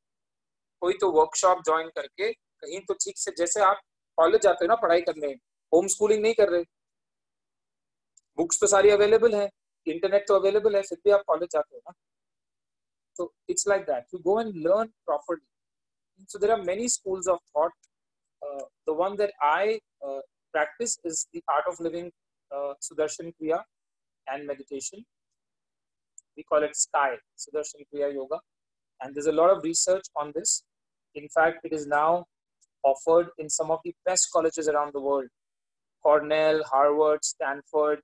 कोई तो वर्कशॉप ज्वाइन करके कहीं तो ठीक से, जैसे आप कॉलेज जाते हो ना पढ़ाई करने, होम स्कूलिंग नहीं कर रहे, बुक्स तो सारी अवेलेबल है, इंटरनेट तो अवेलेबल है, फिर भी आप कॉलेज जाते हो ना. So it's like that. You go and learn properly. So there are many schools of thought. The one that I practice is the art of living Sudarshan Kriya and meditation. We call it SKY, Sudarshan Kriya Yoga. And there's a lot of research on this. In fact, it is now offered in some of the best colleges around the world. Cornell, Harvard, Stanford,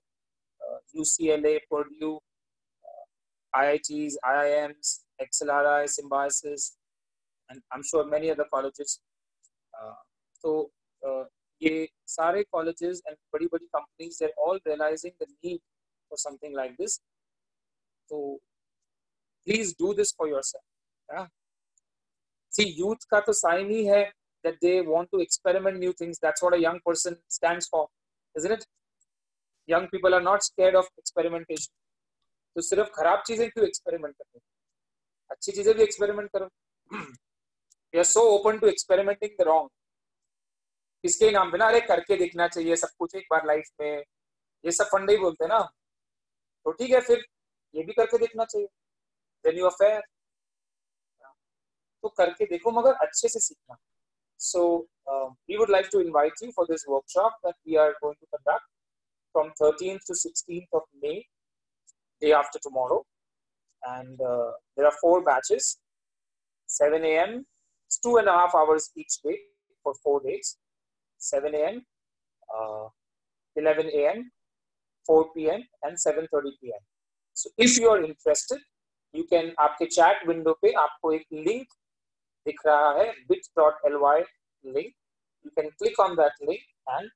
UCLA, Purdue, IITs, IIMs, XLRI, Symbiosis, and I'm sure many other colleges. So, ये सारे colleges and बड़ी companies, they're all realizing the need for something like this. So, please do this for yourself. Yeah? See, youth का तो sign ही है that they want to experiment new things. That's what a young person stands for, isn't it? Young people are not scared of experimentation. तो सिर्फ खराब चीजें क्यों experiment करते हैं? अच्छी चीजें भी experiment करो. We are so open to experimenting the wrong. इसके नाम पे ना, अरे करके देखना चाहिए सब कुछ एक बार लाइफ में, ये सब फंडे ही बोलते हैं ना. तो ठीक है, फिर ये भी करके देखना चाहिए. Then you are fair. तो करके देखो, मगर अच्छे से सीखना. So we would like to invite you for this workshop that we are going to conduct from 13th to 16th of May, day after tomorrow. And there are 4 batches, 7 a.m. It's 2.5 hours each day for 4 days. 7 a.m., 11 a.m., 4 p.m. and 7:30 p.m. So if you are interested, you can, आपके chat window पे आपको एक link दिख रहा है, bit.ly link. You can click on that link and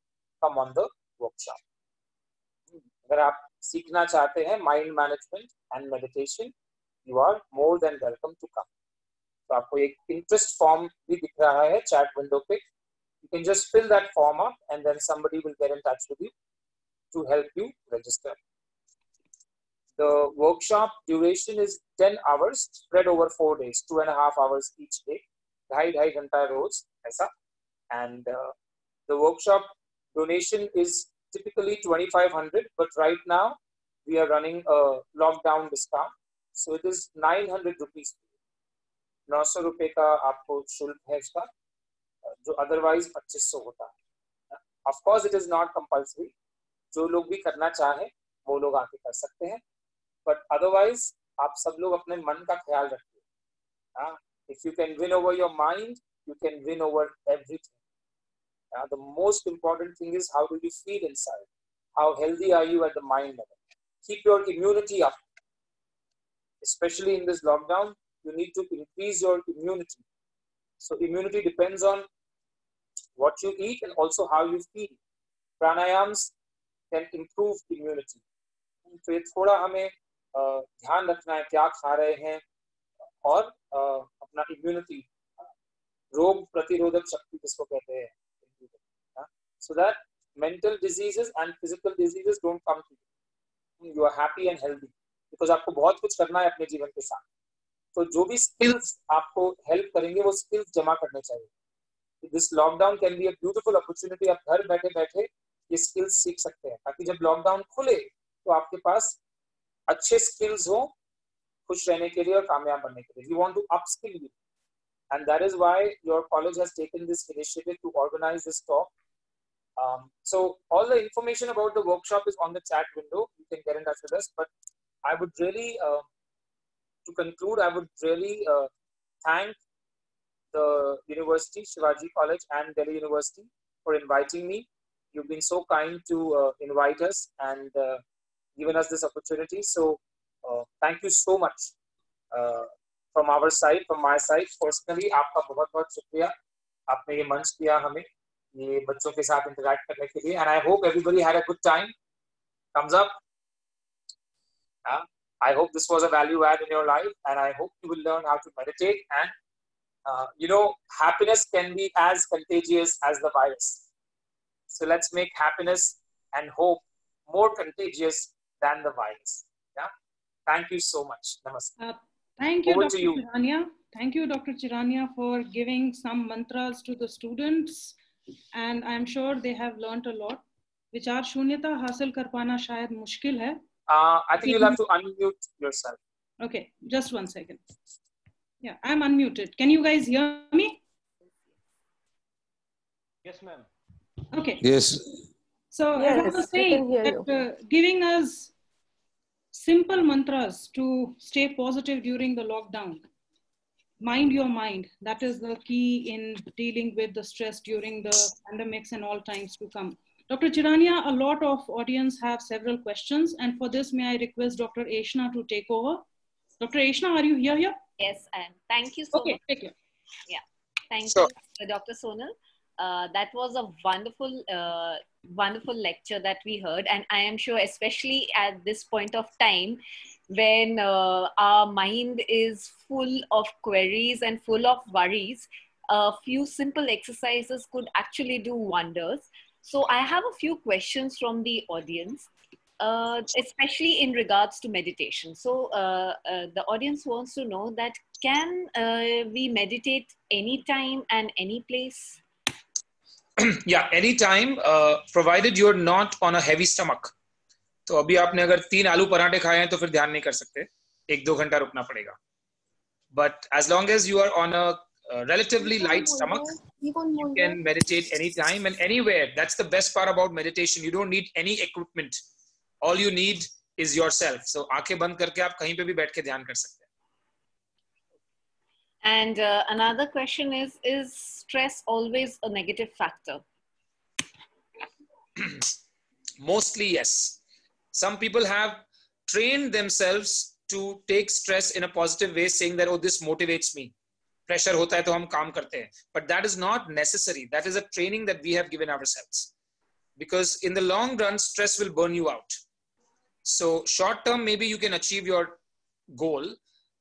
come on the workshop. अगर आप सीखना चाहते हैं mind management and meditation, you are more than welcome to come. तो आपको एक interest form भी दिख रहा है chat window पे. You can just fill that form up and then somebody will get in touch with you to help you register. The workshop duration is 10 hours spread over 4 days, 2.5 hours each day, 2.5 घंटा रोज ऐसा. And the workshop donation is typically 2,500, but right now we are running a lockdown discount, so it is 900 rupees. 900 रुपए का आपको शुल्क है इसका, जो otherwise 2500 होता है. Of course, it is not compulsory. जो लोग भी करना चाहें वो लोग आके कर सकते हैं, but otherwise आप सब लोग अपने मन का ख्याल रखिए. If you can win over your mind, you can win over everything. The most important thing is how do you feel inside? How healthy are you at the mind level? Keep your immunity up. Especially in this lockdown, you need to increase your immunity. So immunity depends on what you eat and also how you feel. Pranayams can improve immunity. तो ये थोड़ा हमें ध्यान रखना है क्या खा रहे हैं और अपना immunity, रोग प्रतिरोधक शक्ति जिसको कहते हैं, so that mental diseases and physical diseases don't come to you. You are happy and healthy because आपको बहुत कुछ करना है अपने जीवन के साथ. तो जो भी skills आपको help करेंगे वो skills जमा करने चाहिए. This lockdown can be a beautiful opportunity. आप घर बैठे बैठे ये skills सीख सकते हैं ताकि जब lockdown खुले तो आपके पास अच्छे skills हो खुश रहने के लिए और कामयाब बनने के लिए. We want to upskill you, and that is why your college has taken this initiative to organize this talk. So all the information about the workshop is on the chat window. You can get in touch with us. But I would really, to conclude, I would really thank the university, Shivaji College and Delhi University for inviting me. You've been so kind to invite us and given us this opportunity. So thank you so much from our side, from my side. Personally, आपका बहुत-बहुत शुक्रिया. आपने ये मंच दिया हमें ये बच्चों के साथ इंटरैक्ट करने के लिए. And I hope everybody had a good time. Thumbs up. I hope this was a value add in your life, and I hope you will learn how to meditate. And happiness can be as contagious as the virus. So let's make happiness and hope more contagious than the virus. Yeah. Thank you so much. Namaste. Thank you, Dr. Chirania. Thank you, Dr. Chirania, for giving some mantras to the students. And I'm sure they have learned a lot. विचार शून्यता हासिल कर पाना शायद मुश्किल है. I think you'll have to unmute yourself. Okay, just 1 second. Yeah, I'm unmuted. Can you guys hear me? Yes, ma'am. Okay. Yes. So as I was saying, that, giving us simple mantras to stay positive during the lockdown. Mind your mind. That is the key in dealing with the stress during the pandemics and all times to come. Dr. Chirania, a lot of audience have several questions, and for this, may I request Dr. Eshna to take over? Dr. Eshna, are you here? Yes, I am. Thank you so much. Take care. Yeah, thank you, Dr. Sonal. That was a wonderful, wonderful lecture that we heard, and I am sure, especially at this point of time, when our mind is full of queries and full of worries, a few simple exercises could actually do wonders. So I have a few questions from the audience, especially in regards to meditation. So the audience wants to know that can we meditate anytime and any place? Yeah, anytime, provided you're not on a heavy stomach. तो अभी आपने अगर 3 आलू पराठे खाए हैं तो फिर ध्यान नहीं कर सकते, 1-2 घंटा रुकना पड़ेगा. But as long as you are on a relatively light stomach, you can meditate anytime and anywhere. That's the best part about meditation. You don't need any equipment. All you need is yourself. So आंखें बंद करके आप कहीं पे भी बैठ के ध्यान कर सकते हैं. And another question is stress always a negative factor? Mostly yes. Some people have trained themselves to take stress in a positive way, saying that, oh, this motivates me. Pressure hota hai to hum kaam karte hain. But that is not necessary. That is a training that we have given ourselves. Because in the long run, stress will burn you out. So short term, maybe you can achieve your goal.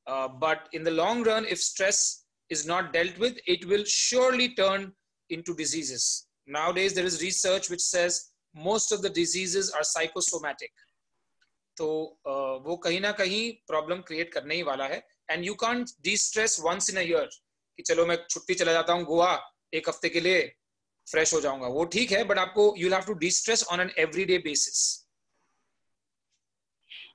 But in the long run, if stress is not dealt with, it will surely turn into diseases. Nowadays, there is research which says most of the diseases are psychosomatic. तो वो कहीं ना कहीं problem create करने ही वाला है. And you can't de-stress once in a year कि चलो मैं छुट्टी चला जाता हूँ गोवा 1 हफ्ते के लिए, फ्रेश हो जाऊंगा. वो ठीक है, बट आपको you'll have to de-stress on an everyday basis.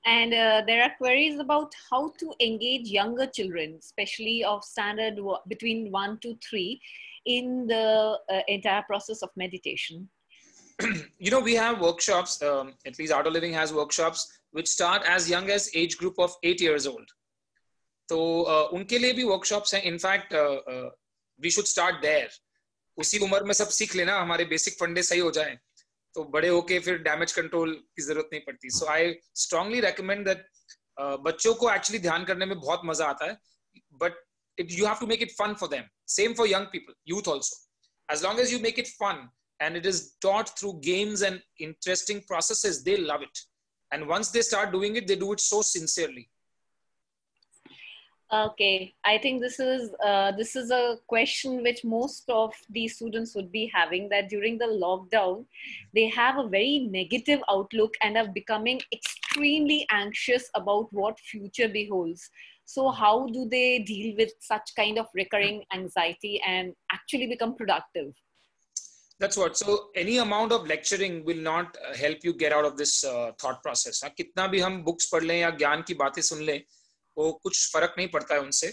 And there are queries about how to engage younger children, especially of standard between 1 to 3, in the entire process of meditation. You know, we have workshops, at least Art of Living has workshops which start as young as age group of 8 years old. तो उनके लिए भी workshops हैं. In fact, we should start there. उसी उम्र में सब सीख लेना, हमारे basic फंडे सही हो जाएं, तो बड़े होके फिर डैमेज कंट्रोल की जरूरत नहीं पड़ती. सो आई स्ट्रांगली रेकमेंड दैट बच्चों को एक्चुअली ध्यान करने में बहुत मजा आता है, but you have to make it fun for them. Same for young people, youth also. As long as you make it fun and it is taught through games and interesting processes, they love it. And once they start doing it, they do it so sincerely. Okay, I think this is a question which most of the students would be having, that during the lockdown, they have a very negative outlook and are becoming extremely anxious about what future beholds. So how do they deal with such kind of recurring anxiety and actually become productive? That's what. So any amount of lecturing will not help you get out of this thought process. कितना भी हम books पढ़ लें या ज्ञान की बातें सुन लें, वो कुछ फर्क नहीं पड़ता है उनसे.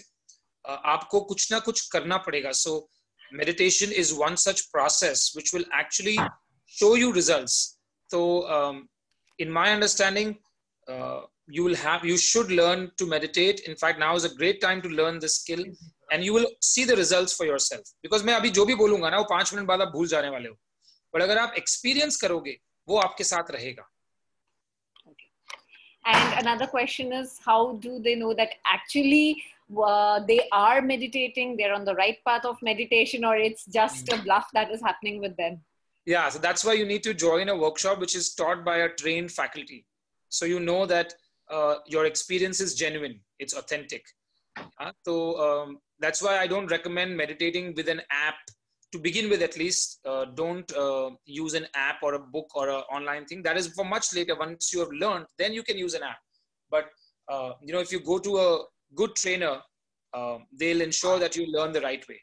आपको कुछ ना कुछ करना पड़ेगा. So meditation is one such process which will actually show you results. So in my understanding, you should learn to meditate. In fact, now is a great time to learn this skill, and you will see the results for yourself. Because मैं अभी जो भी बोलूंगा ना, वो 5 minute बाद आप भूल जाने वाले हो. But अगर आप experience करोगे, वो आपके साथ रहेगा. And another question is, how do they know that actually they are meditating, they're on the right path of meditation, or it's just a bluff that is happening with them? Yeah, so that's why you need to join a workshop which is taught by a trained faculty. So you know that your experience is genuine, it's authentic. So that's why I don't recommend meditating with an app. To begin with, at least, don't use an app or a book or an online thing. That is for much later. Once you have learned, then you can use an app. But you know, if you go to a good trainer, they'll ensure that you learn the right way.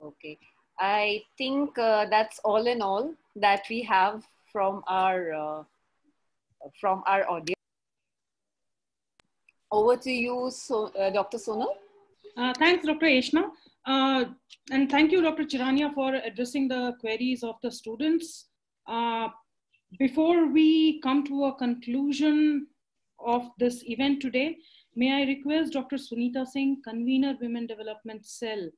Okay, I think that's all in all that we have from our audience. Over to you, Dr. Sonal. Thanks, Dr. Eshna. And thank you, Dr. Chirania, for addressing the queries of the students. Before we come to a conclusion of this event today, may I request Dr. Sunita Singh, Convener Women Development Cell,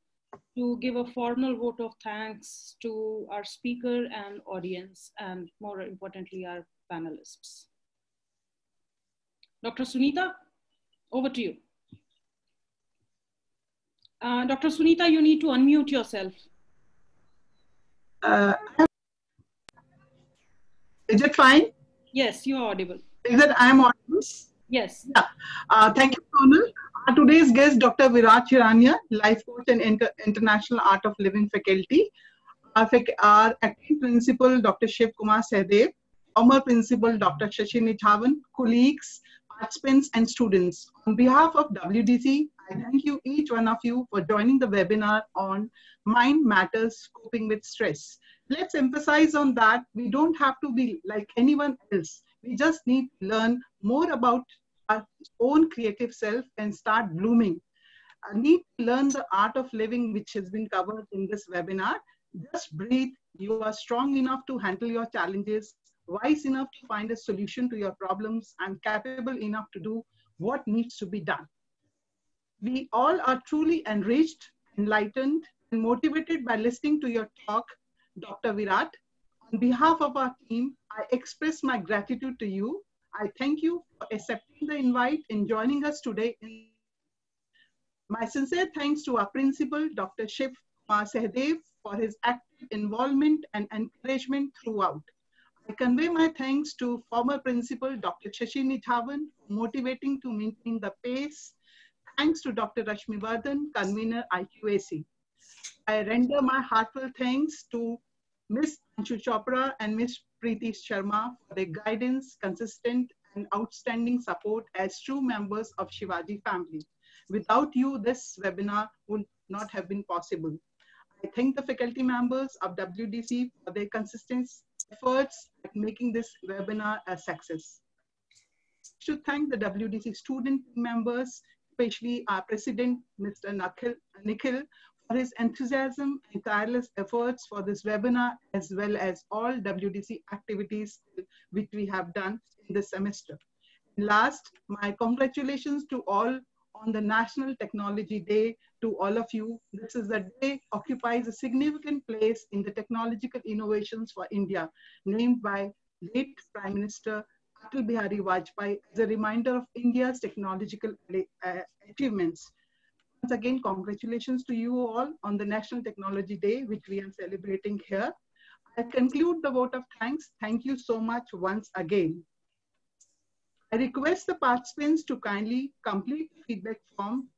to give a formal vote of thanks to our speaker and audience, and more importantly, our panelists. Dr. Sunita, over to you. Dr. Sunita, you need to unmute yourself. Is it fine? Yes, you are audible. Is it I am audible? Yes. Yeah. Thank you, Sonal. Today's guest, Dr. Virat Chirania, life coach and international art of living faculty. Our acting principal, Dr. Shiv Kumar Sehdev, former principal, Dr. Shashi Nithavan, colleagues, participants, and students. On behalf of WDC, I thank you, each one of you, for joining the webinar on Mind Matters, Coping with Stress. Let's emphasize on that. We don't have to be like anyone else. We just need to learn more about our own creative self and start blooming. I need to learn the art of living, which has been covered in this webinar. Just breathe. You are strong enough to handle your challenges, wise enough to find a solution to your problems, and capable enough to do what needs to be done. We all are truly enriched, enlightened, and motivated by listening to your talk, Dr. Virat. On behalf of our team, I express my gratitude to you. I thank you for accepting the invite and joining us today. My sincere thanks to our principal, Dr. Shiv Kumar Sehdev, for his active involvement and encouragement throughout. I convey my thanks to former principal, Dr. Shashi Nithavan, for motivating to maintain the pace. Thanks to Dr. Rashmi Vardhan, convener IQAC. I render my heartfelt thanks to Ms. Anshu Chopra and Ms. Preeti Sharma for their guidance, consistent and outstanding support as true members of Shivaji family. Without you, this webinar would not have been possible. I thank the faculty members of WDC for their consistent efforts at making this webinar a success. I should thank the WDC student members, especially our president, Mr. Nikhil, for his enthusiasm and tireless efforts for this webinar, as well as all WDC activities which we have done in this semester. And last, my congratulations to all on the National Technology Day, to all of you. This is the day occupies a significant place in the technological innovations for India, named by late Prime Minister Atal Bihari Vajpayee as a reminder of India's technological achievements. Once again, congratulations to you all on the National Technology Day, which we are celebrating here. I conclude the vote of thanks. Thank you so much once again. I request the participants to kindly complete the feedback form.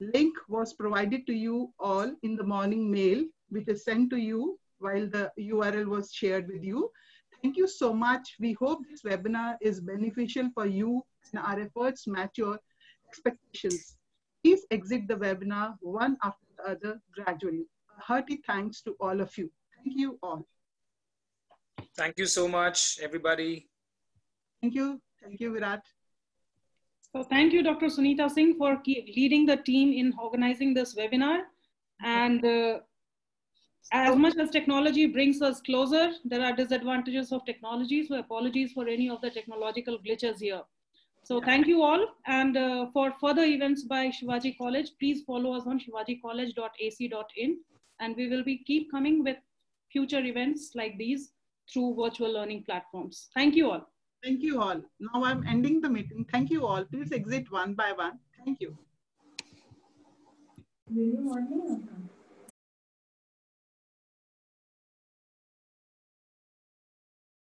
Link was provided to you all in the morning mail, which is sent to you while the URL was shared with you. Thank you so much. We hope this webinar is beneficial for you and our efforts match your expectations. Please exit the webinar one after the other gradually. A hearty thanks to all of you. Thank you all. Thank you so much, everybody. Thank you. Thank you, Virat. So thank you, Dr. Sunita Singh, for leading the team in organizing this webinar. And as much as technology brings us closer, there are disadvantages of technology. So apologies for any of the technological glitches here. So thank you all. And for further events by Shivaji College, please follow us on shivajicollege.ac.in. And we will keep coming with future events like these through virtual learning platforms. Thank you all. Thank you all. Now I'm ending the meeting. Thank you all. Please exit one by one. Thank you.